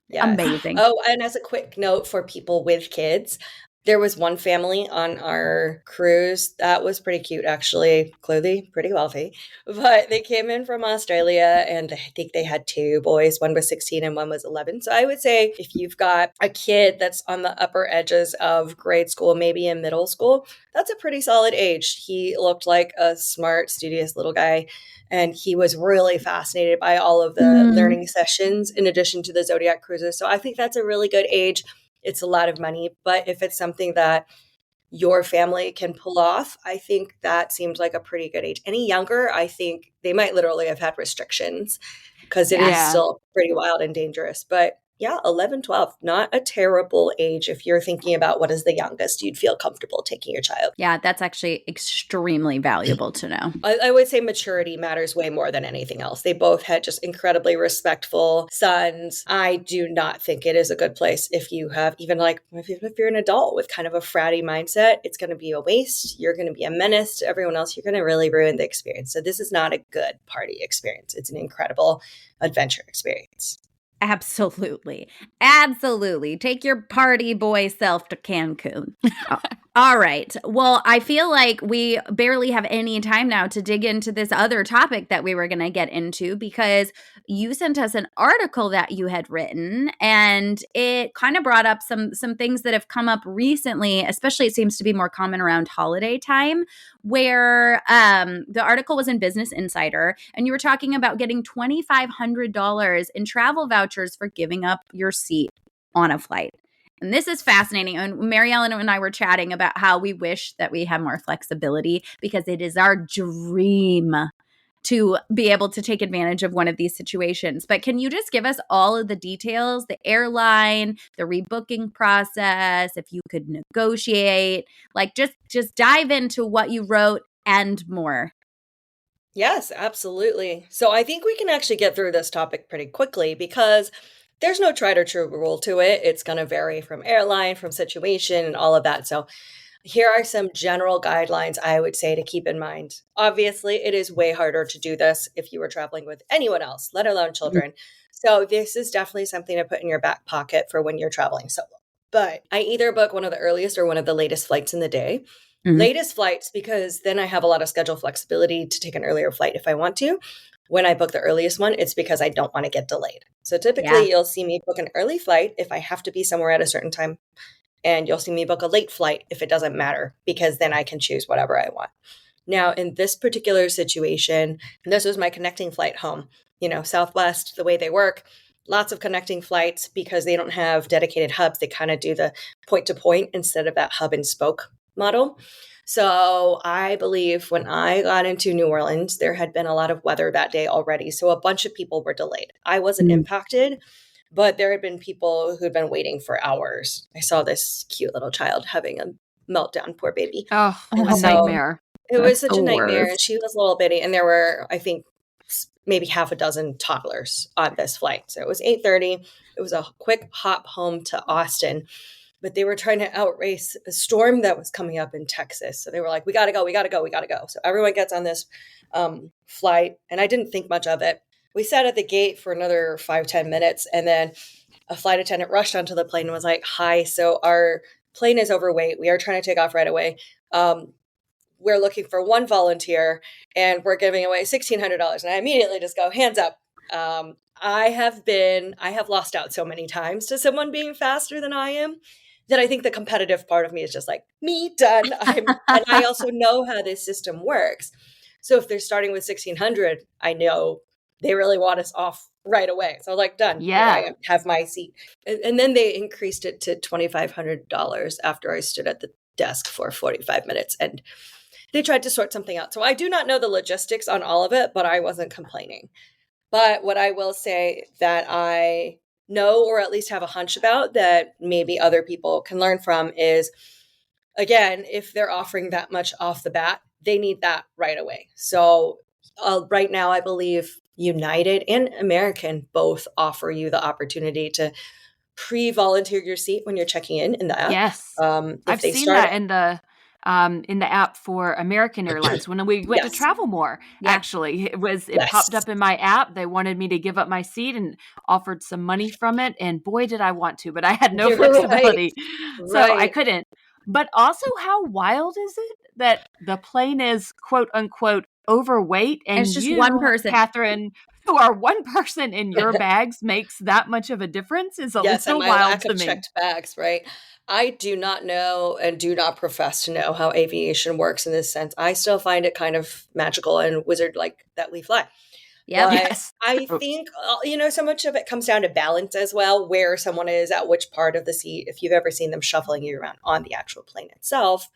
Yes. Amazing. Oh, and as a quick note for people with kids, there was one family on our cruise that was pretty cute, actually, clearly pretty wealthy. But they came in from Australia, and I think they had two boys. One was 16 and one was 11. So I would say if you've got a kid that's on the upper edges of grade school, maybe in middle school, that's a pretty solid age. He looked like a smart, studious little guy. And he was really fascinated by all of the learning sessions in addition to the Zodiac cruises. So I think that's a really good age. It's a lot of money, but if it's something that your family can pull off, I think that seems like a pretty good age. Any younger, I think they might literally have had restrictions because it is Yeah. still pretty wild and dangerous. But yeah, 11, 12, not a terrible age if you're thinking about what is the youngest you'd feel comfortable taking your child. Yeah, that's actually extremely valuable to know. I would say maturity matters way more than anything else. They both had just incredibly respectful sons. I do not think it is a good place if you have even like, if you're an adult with kind of a fratty mindset, it's going to be a waste. You're going to be a menace to everyone else. You're going to really ruin the experience. So this is not a good party experience. It's an incredible adventure experience. Absolutely. Absolutely. Take your party boy self to Cancun. All right. Well, I feel like we barely have any time now to dig into this other topic that we were going to get into because you sent us an article that you had written and it kind of brought up some things that have come up recently, especially it seems to be more common around holiday time, where the article was in Business Insider and you were talking about getting $2,500 in travel vouchers for giving up your seat on a flight. And this is fascinating. And Mary Ellen and I were chatting about how we wish that we had more flexibility because it is our dream to be able to take advantage of one of these situations. But can you just give us all of the details, the airline, the rebooking process, if you could negotiate, like just dive into what you wrote and more. Yes, absolutely. So I think we can actually get through this topic pretty quickly because there's no tried or true rule to it. It's going to vary from airline, from situation, and all of that. So Here are some general guidelines I would say to keep in mind. Obviously, it is way harder to do this if you were traveling with anyone else, let alone children. So, this is definitely something to put in your back pocket for when you're traveling solo. But I either book one of the earliest or one of the latest flights in the day. Mhm. Latest flights, because then I have a lot of schedule flexibility to take an earlier flight if I want to. When I book the earliest one, it's because I don't want to get delayed. So Yeah. typically, you'll see me book an early flight if I have to be somewhere at a certain time, and you'll see me book a late flight if it doesn't matter, because then I can choose whatever I want. Now, in this particular situation, this was my connecting flight home. Southwest, the way they work, lots of connecting flights because they don't have dedicated hubs. They kind of do the point to point instead of that hub and spoke model. So I believe when I got into New Orleans, there had been a lot of weather that day already. So a bunch of people were delayed. I wasn't Mm. impacted, but there had been people who'd been waiting for hours. I saw this cute little child having a meltdown, poor baby. Oh, And a Oh my, so nightmare. it was that's such the a nightmare. And worst. she was a little bitty. And there were, I think, maybe half a dozen toddlers on this flight. So it was 8:30. It was a quick hop home to Austin, but they were trying to outrace a storm that was coming up in Texas. So they were like, we got to go, we got to go, we got to go. So everyone gets on this flight, and I didn't think much of it. We sat at the gate for another 5-10 minutes, and then a flight attendant rushed onto the plane and was like, hi, so our plane is overweight. We are trying to take off right away. We're looking for one volunteer, and we're giving away $1,600. And I immediately just go, hands up. I have lost out so many times to someone being faster than I am that I think the competitive part of me is just like, me done. And I also know how this system works. So if they're starting with 1,600, I know they really want us off right away. So like, done. Here I Yeah. am, have my seat. And then they increased it to $2,500 after I stood at the desk for 45 minutes, and they tried to sort something out. So I do not know the logistics on all of it, but I wasn't complaining. But what I will say that I know, or at least have a hunch about, that maybe other people can learn from is, again, if they're offering that much off the bat, they need that right away. So right now, I believe United and American both offer you the opportunity to pre-volunteer your seat when you're checking in the app. Yes. If I've they seen start, that in the app for American Airlines when we went to yes, travel more. Yeah. Actually, it popped yes, up in my app. They wanted me to give up my seat and offered some money from it, and boy did I want to, but I had no you're right, flexibility. So I right. couldn't. But also, how wild is it that the plane is quote unquote overweight, And it's and just one you, person. Catherine, who are one person in your bags, makes that much of a difference is a Yes, and little my wild lack to of me. checked bags, right? I do not know and do not profess to know how aviation works in this sense. I still find it kind of magical and wizard like that we fly. Yep. But Yes. I think, so much of it comes down to balance as well, where someone is at which part of the seat. If you've ever seen them shuffling you around on the actual plane itself,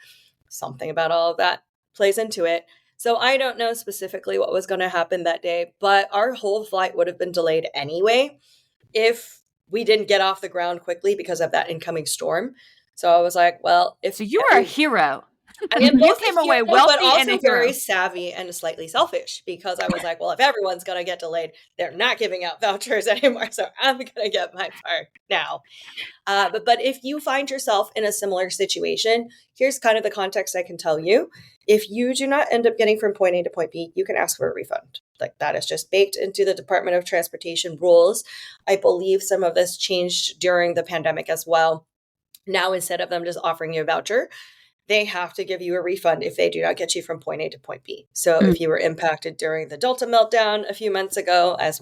something about all of that plays into it. So I don't know specifically what was going to happen that day, but our whole flight would have been delayed anyway if we didn't get off the ground quickly because of that incoming storm. So I was like, well, So you are a hero. I am You both a came away hero, but wealthy and a also very hero. savvy and slightly selfish, because I was like, well, if everyone's going to get delayed, they're not giving out vouchers anymore. So I'm going to get my part now. But if you find yourself in a similar situation, here's kind of the context I can tell you. If you do not end up getting from point A to point B, you can ask for a refund. Like, that is just baked into the Department of Transportation rules. I believe some of this changed during the pandemic as well. Now, instead of them just offering you a voucher, they have to give you a refund if they do not get you from point A to point B. So Mm. if you were impacted during the Delta meltdown a few months ago, as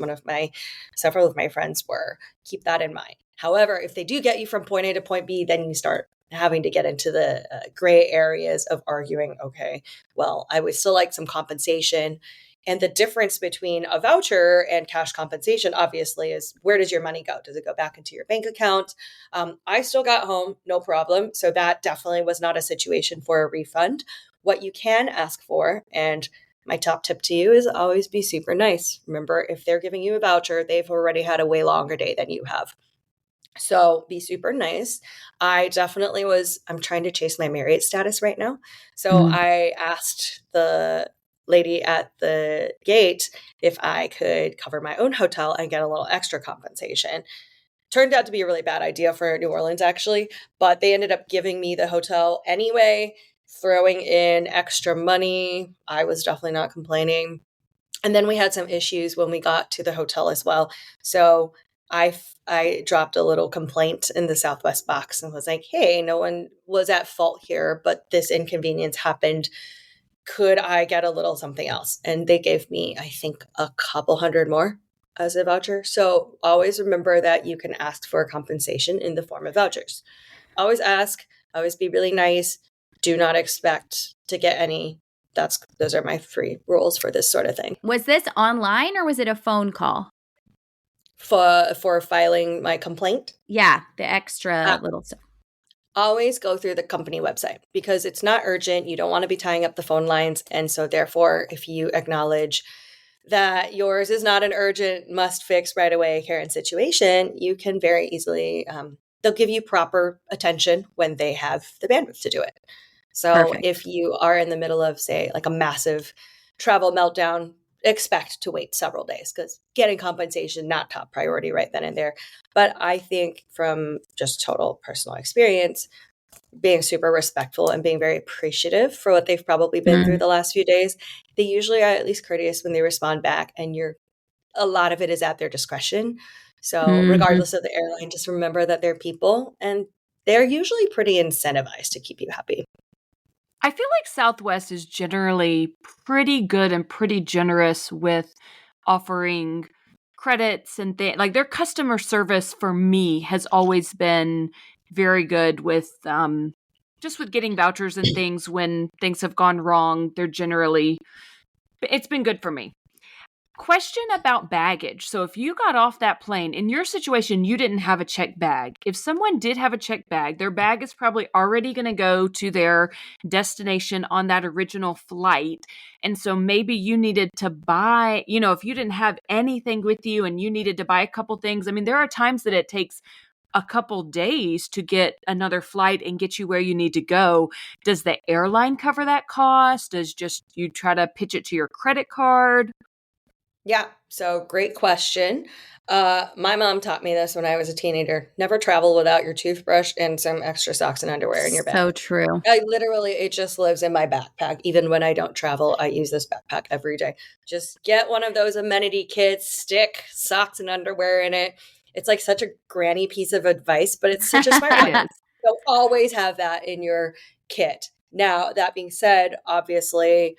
several of my friends were, keep that in mind. However, if they do get you from point A to point B, then you start having to get into the gray areas of arguing, okay, well, I would still like some compensation. And the difference between a voucher and cash compensation, obviously, is where does your money go? Does it go back into your bank account? I still got home, no problem. So that definitely was not a situation for a refund. What you can ask for, and my top tip to you, is always be super nice. Remember, if they're giving you a voucher, they've already had a way longer day than you have. So be super nice. I'm trying to chase my Marriott status right now. So Mm. I asked the lady at the gate if I could cover my own hotel and get a little extra compensation. Turned out to be a really bad idea for New Orleans, actually, but they ended up giving me the hotel anyway, throwing in extra money. I was definitely not complaining. And then we had some issues when we got to the hotel as well. So I dropped a little complaint in the Southwest box and was like, hey, no one was at fault here, but this inconvenience happened. Could I get a little something else? And they gave me, I think, a couple hundred more as a voucher. So always remember that you can ask for compensation in the form of vouchers. Always ask, always be really nice. Do not expect to get any. Those are my 3 rules for this sort of thing. Was this online or was it a phone call? For filing my complaint? Yeah, the extra little stuff. Always go through the company website because it's not urgent. You don't want to be tying up the phone lines. And so therefore, if you acknowledge that yours is not an urgent, must fix right away current situation, you can very easily, they'll give you proper attention when they have the bandwidth to do it. So Perfect. if you are in the middle of, say, like a massive travel meltdown, expect to wait several days because getting compensation, not top priority right then and there. But I think from just total personal experience, being super respectful and being very appreciative for what they've probably been through the last few days, they usually are at least courteous when they respond back, and a lot of it is at their discretion. So regardless of the airline, just remember that they're people and they're usually pretty incentivized to keep you happy. I feel like Southwest is generally pretty good and pretty generous with offering credits and things. Like their customer service for me has always been very good with just with getting vouchers and things when things have gone wrong. It's been good for me. Question about baggage. So if you got off that plane, in your situation, you didn't have a checked bag. If someone did have a checked bag, their bag is probably already going to go to their destination on that original flight. And so maybe you needed to buy, if you didn't have anything with you and you needed to buy a couple things. I mean, there are times that it takes a couple days to get another flight and get you where you need to go. Does the airline cover that cost? Does just you try to pitch it to your credit card? Yeah, so great question. My mom taught me this when I was a teenager. Never travel without your toothbrush and some extra socks and underwear in your bag. So true. It just lives in my backpack. Even when I don't travel, I use this backpack every day. Just get one of those amenity kits, stick socks and underwear in it. It's like such a granny piece of advice, but it's such a smart one. So always have that in your kit. Now, that being said, obviously,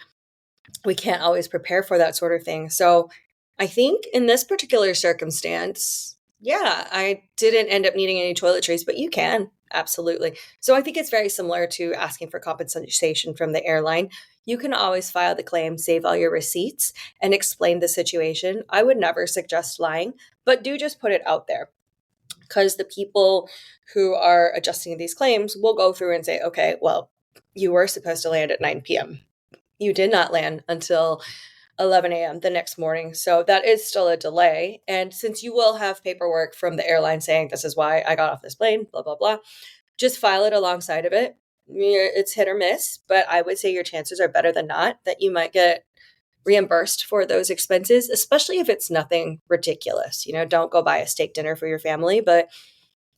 we can't always prepare for that sort of thing. So I think in this particular circumstance, yeah, I didn't end up needing any toiletries, but you can. Absolutely. So I think it's very similar to asking for compensation from the airline. You can always file the claim, save all your receipts, and explain the situation. I would never suggest lying, but do just put it out there because the people who are adjusting these claims will go through and say, okay, well, you were supposed to land at 9 p.m. You did not land until 11 a.m. the next morning. So that is still a delay. And since you will have paperwork from the airline saying, this is why I got off this plane, blah, blah, blah, just file it alongside of it. It's hit or miss, but I would say your chances are better than not that you might get reimbursed for those expenses, especially if it's nothing ridiculous. Don't go buy a steak dinner for your family, but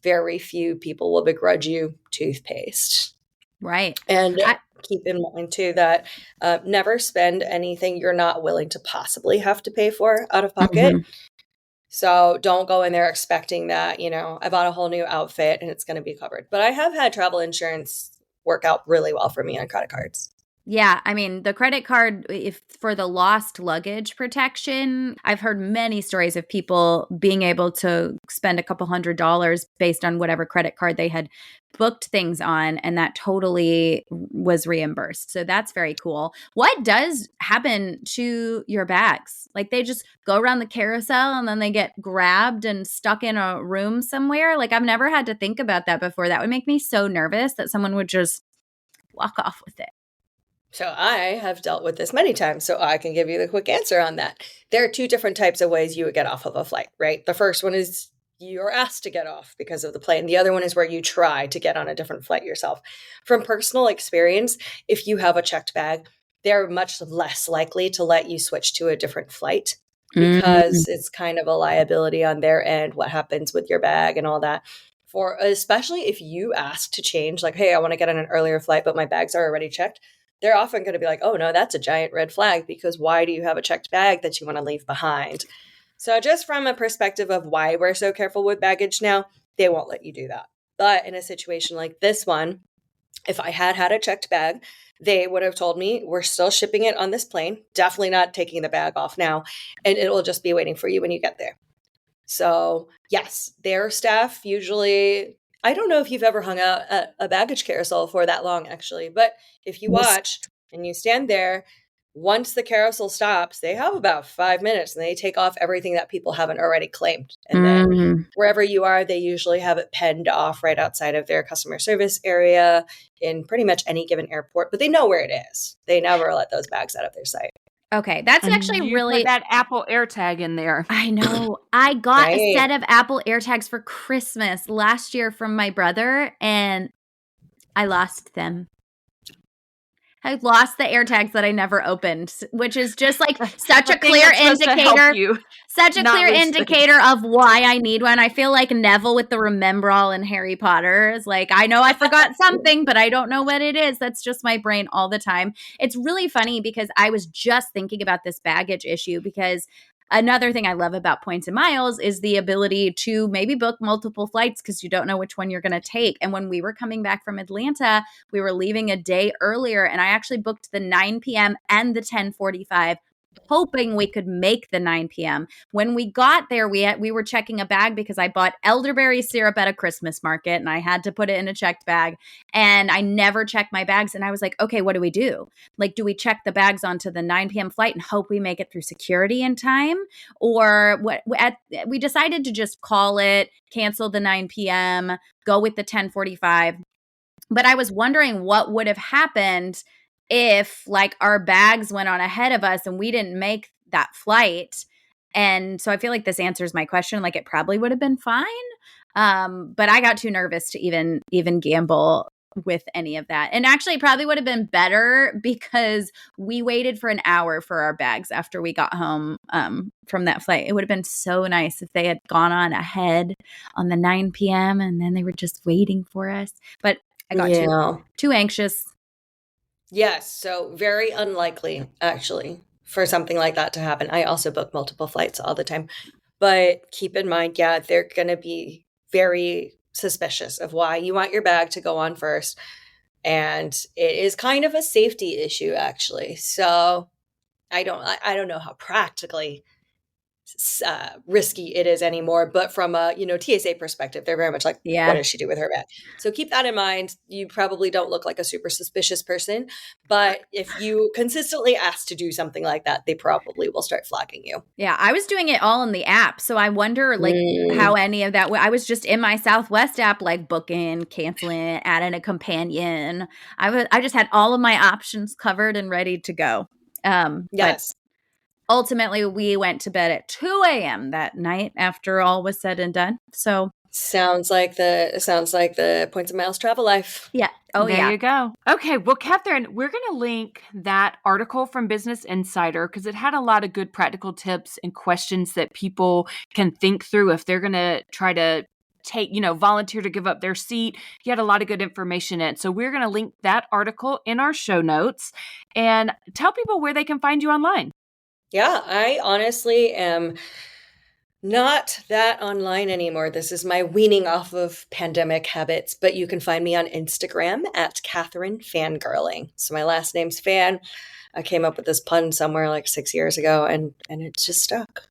very few people will begrudge you toothpaste. Right. And keep in mind, too, that never spend anything you're not willing to possibly have to pay for out of pocket. So don't go in there expecting that, I bought a whole new outfit and it's going to be covered. But I have had travel insurance work out really well for me on credit cards. Yeah, I mean, the credit card, if for the lost luggage protection, I've heard many stories of people being able to spend a couple $100s based on whatever credit card they had booked things on, and that totally was reimbursed. So that's very cool. What does happen to your bags? Like they just go around the carousel and then they get grabbed and stuck in a room somewhere? Like I've never had to think about that before. That would make me so nervous that someone would just walk off with it. So I have dealt with this many times, so I can give you the quick answer on that. There are 2 different types of ways you would get off of a flight, right? The first one is you're asked to get off because of the plane. The other one is where you try to get on a different flight yourself. From personal experience, if you have a checked bag, they're much less likely to let you switch to a different flight. because it's kind of a liability on their end, what happens with your bag and all that. For especially if you ask to change, like, hey, I want to get on an earlier flight, but my bags are already checked. They're often going to be like, oh no, that's a giant red flag, because why do you have a checked bag that you want to leave behind? So just from a perspective of why we're so careful with baggage now, they won't let you do that. But in a situation like this one, if I had had a checked bag, they would have told me, we're still shipping it on this plane, definitely not taking the bag off now, and it will just be waiting for you when you get there. So yes, their staff usually, I don't know if you've ever hung out at a baggage carousel for that long, actually, but if you watch and you stand there, once the carousel stops, they have about 5 minutes and they take off everything that people haven't already claimed. And then wherever you are, they usually have it penned off right outside of their customer service area in pretty much any given airport, but they know where it is. They never let those bags out of their sight. Okay, that's And actually you really. put that Apple AirTag in there. I know. I got a Right. set of Apple AirTags for Christmas last year from my brother, and I lost them. I lost the AirTags that I never opened, which is just like such a The thing clear that's supposed to help indicator. you Such a not clear lose things. indicator of why I need one. I feel like Neville with the Remembrall in Harry Potter is like, I know I forgot something, but I don't know what it is. That's just my brain all the time. It's really funny because I was just thinking about this baggage issue, because another thing I love about points and miles is the ability to maybe book multiple flights because you don't know which one you're going to take. And when we were coming back from Atlanta, we were leaving a day earlier, and I actually booked the 9 p.m. and the 10:45, hoping we could make the 9 p.m. When we got there, we were checking a bag because I bought elderberry syrup at a Christmas market and I had to put it in a checked bag, and I never checked my bags. And I was like, okay, what do we do? Like, do we check the bags onto the 9 p.m. flight and hope we make it through security in time? Or what? We decided to just call it, cancel the 9 p.m., go with the 10:45. But I was wondering what would have happened if like our bags went on ahead of us and we didn't make that flight. And so I feel like this answers my question. Like, it probably would have been fine. But I got too nervous to even gamble with any of that. And actually, it probably would have been better because we waited for an hour for our bags after we got home from that flight. It would have been so nice if they had gone on ahead on the 9 p.m. and then they were just waiting for us. But I got too anxious. Yes, so very unlikely, actually, for something like that to happen. I also book multiple flights all the time. But keep in mind, yeah, they're going to be very suspicious of why you want your bag to go on first. And it is kind of a safety issue, actually. So I don't know how practically risky it is anymore, but from a TSA perspective, they're very much like, what does she do with her bag? So keep that in mind. You probably don't look like a super suspicious person, but if you consistently ask to do something like that, they probably will start flagging you. Yeah, I was doing it all in the app, so I wonder like how any of that. I was just in my Southwest app, like booking, canceling, adding a companion. I just had all of my options covered and ready to go. Yes. Ultimately, we went to bed at 2 a.m. that night after all was said and done. So sounds like the Points and Miles travel life. Yeah. Oh, there you go. Okay. Well, Katherine, we're going to link that article from Business Insider because it had a lot of good practical tips and questions that people can think through if they're going to try to volunteer to give up their seat. You had a lot of good information in it. So we're going to link that article in our show notes and tell people where they can find you online. Yeah, I honestly am not that online anymore. This is my weaning off of pandemic habits, but you can find me on Instagram at Katherine Fangirling. So my last name's Fan. I came up with this pun somewhere like 6 years ago, and it just stuck.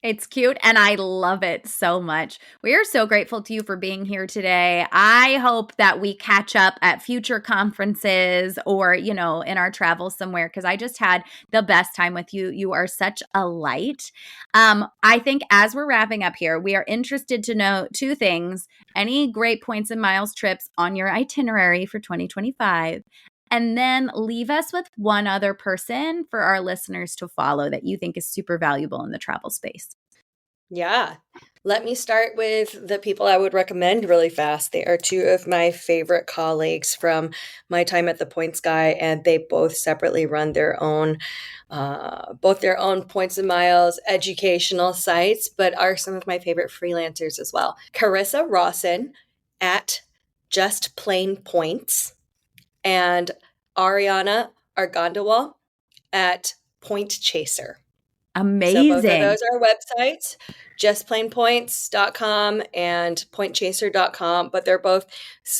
It's cute, and I love it so much. We are so grateful to you for being here today. I hope that we catch up at future conferences or, in our travels somewhere, because I just had the best time with you. You are such a light. I think as we're wrapping up here, we are interested to know two things. Any great points and miles trips on your itinerary for 2025? And then leave us with one other person for our listeners to follow that you think is super valuable in the travel space. Yeah. Let me start with the people I would recommend really fast. They are two of my favorite colleagues from my time at the Points Guy, and they both separately run both their own points and miles educational sites, but are some of my favorite freelancers as well. Carissa Rawson at Just Plain Points, and Ariana Argandawal at Point Chaser. So both of Amazing. those are websites, justplainpoints.com and pointchaser.com, but they're both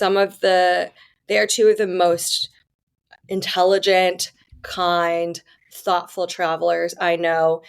they are two of the most intelligent, kind, thoughtful travelers I know.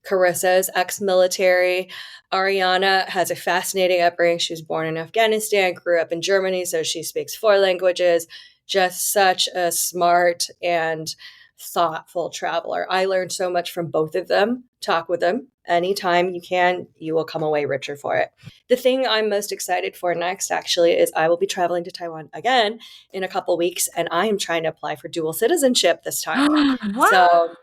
Carissa is ex-military. Ariana has a fascinating upbringing. She was born in Afghanistan, grew up in Germany, so she speaks 4 languages. Just such a smart and thoughtful traveler. I learned so much from both of them. Talk with them anytime you can. You will come away richer for it. The thing I'm most excited for next, actually, is I will be traveling to Taiwan again in a couple weeks, and I am trying to apply for dual citizenship this time. What? So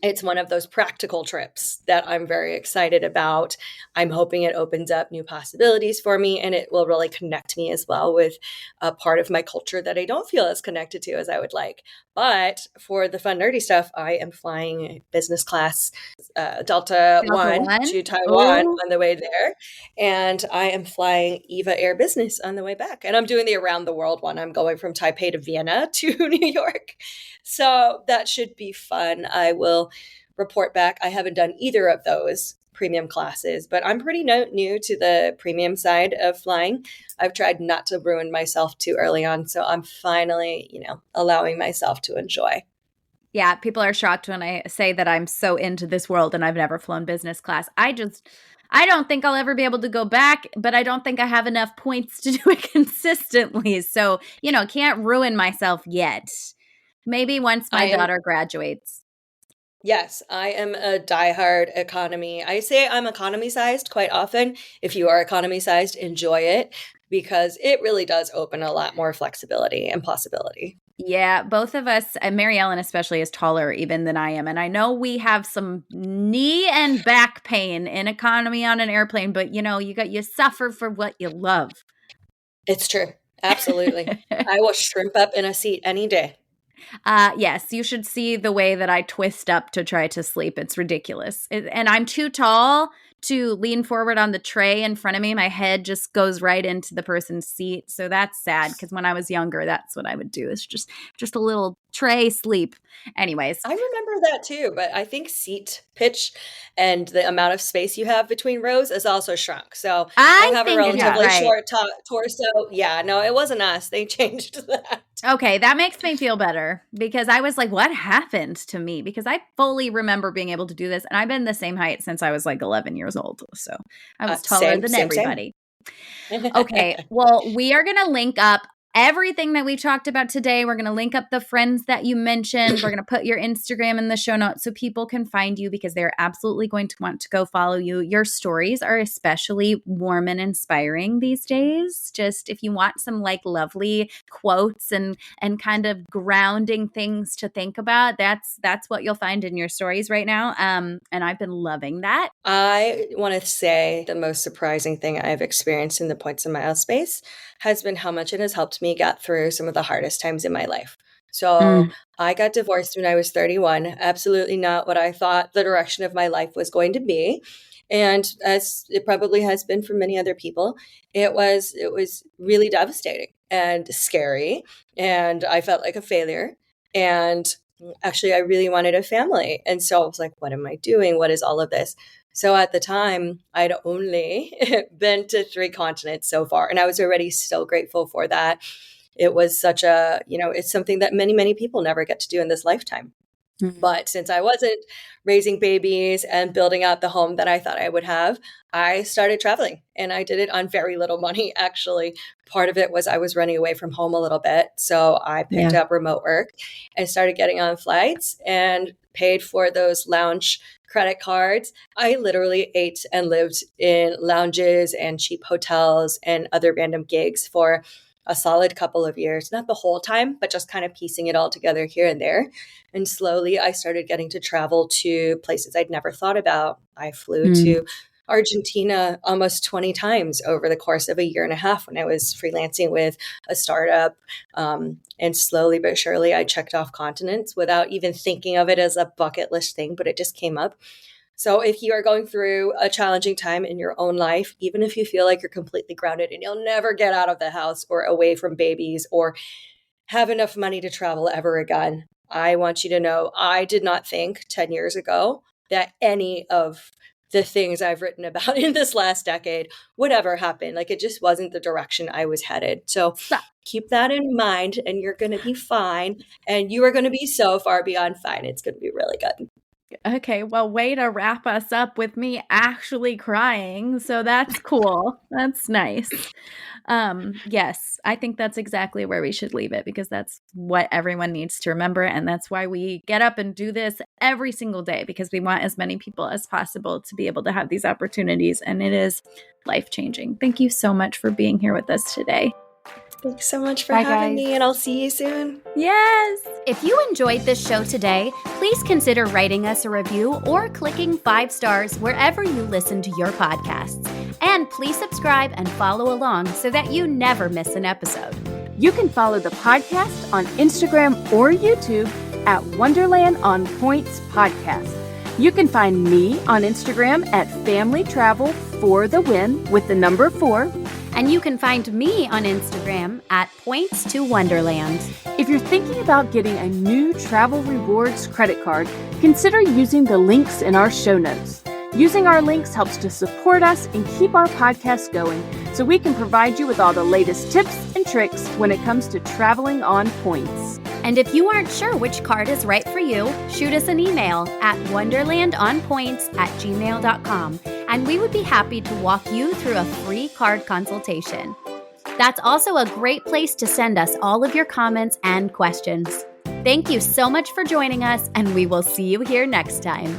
it's one of those practical trips that I'm very excited about. I'm hoping it opens up new possibilities for me, and it will really connect me as well with a part of my culture that I don't feel as connected to as I would like. But for the fun, nerdy stuff, I am flying business class Delta Delta 1 One? to Taiwan Ooh. on the way there. And I am flying EVA Air Business on the way back. And I'm doing the around the world one. I'm going from Taipei to Vienna to New York. So that should be fun. I will report back. I haven't done either of those premium classes, but I'm pretty new to the premium side of flying. I've tried not to ruin myself too early on. So I'm finally, allowing myself to enjoy. Yeah, people are shocked when I say that I'm so into this world and I've never flown business class. I don't think I'll ever be able to go back, but I don't think I have enough points to do it consistently. So, can't ruin myself yet. Maybe once my daughter graduates. Yes, I am a diehard economy. I say I'm economy sized quite often. If you are economy sized, enjoy it because it really does open a lot more flexibility and possibility. Yeah, both of us, Mary Ellen especially, is taller even than I am. And I know we have some knee and back pain in economy on an airplane, but you suffer for what you love. It's true. Absolutely. I will shrimp up in a seat any day. Yes, you should see the way that I twist up to try to sleep. It's ridiculous. And I'm too tall to lean forward on the tray in front of me. My head just goes right into the person's seat. So that's sad because when I was younger, that's what I would do. It's just a little tray sleep. Anyways. I remember that too, but I think seat pitch and the amount of space you have between rows is also shrunk. So I have a relatively short torso. Yeah, no, it wasn't us. They changed that. Okay, that makes me feel better because I was like, what happened to me? Because I fully remember being able to do this. And I've been the same height since I was like 11 years old. So I was taller than everybody. Okay, well, we are going to link up everything that we talked about today. We're going to link up the friends that you mentioned. We're going to put your Instagram in the show notes so people can find you because they're absolutely going to want to go follow you. Your stories are especially warm and inspiring these days. Just if you want some like lovely quotes and kind of grounding things to think about, that's what you'll find in your stories right now. And I've been loving that. I want to say the most surprising thing I've experienced in the points and miles space has been how much it has helped me get through some of the hardest times in my life. So I got divorced when I was 31. Absolutely not what I thought the direction of my life was going to be. And as it probably has been for many other people, it was really devastating and scary. And I felt like a failure. And actually, I really wanted a family. And so I was like, what am I doing? What is all of this? So at the time, I'd only been to 3 continents so far, and I was already so grateful for that. It was such it's something that many, many people never get to do in this lifetime. But since I wasn't raising babies and building out the home that I thought I would have, I started traveling, and I did it on very little money. Actually, part of it was I was running away from home a little bit. So I picked up remote work and started getting on flights and paid for those lounge credit cards. I literally ate and lived in lounges and cheap hotels and other random gigs for a solid couple of years, not the whole time, but just kind of piecing it all together here and there. And slowly I started getting to travel to places I'd never thought about. I flew to Argentina almost 20 times over the course of a year and a half when I was freelancing with a startup. And slowly but surely, I checked off continents without even thinking of it as a bucket list thing, but it just came up. So if you are going through a challenging time in your own life, even if you feel like you're completely grounded and you'll never get out of the house or away from babies or have enough money to travel ever again, I want you to know I did not think 10 years ago that any of the things I've written about in this last decade would ever happen. Like, it just wasn't the direction I was headed. So keep that in mind and you're going to be fine. And you are going to be so far beyond fine. It's going to be really good. Okay, well, way to wrap us up with me actually crying. So that's cool. That's nice. Yes, I think that's exactly where we should leave it because that's what everyone needs to remember. And that's why we get up and do this every single day because we want as many people as possible to be able to have these opportunities. And it is life-changing. Thank you so much for being here with us today. Thanks so much for Bye, having guys. me, and I'll see you soon. Yes. If you enjoyed this show today, please consider writing us a review or clicking 5 stars wherever you listen to your podcasts. And please subscribe and follow along so that you never miss an episode. You can follow the podcast on Instagram or YouTube at Wonderland on Points Podcast. You can find me on Instagram at Family Travel for the Win with the number 4. And you can find me on Instagram at Points to Wonderland. If you're thinking about getting a new travel rewards credit card, consider using the links in our show notes. Using our links helps to support us and keep our podcast going so we can provide you with all the latest tips and tricks when it comes to traveling on points. And if you aren't sure which card is right for you, shoot us an email at wonderlandonpoints@gmail.com, and we would be happy to walk you through a free card consultation. That's also a great place to send us all of your comments and questions. Thank you so much for joining us, and we will see you here next time.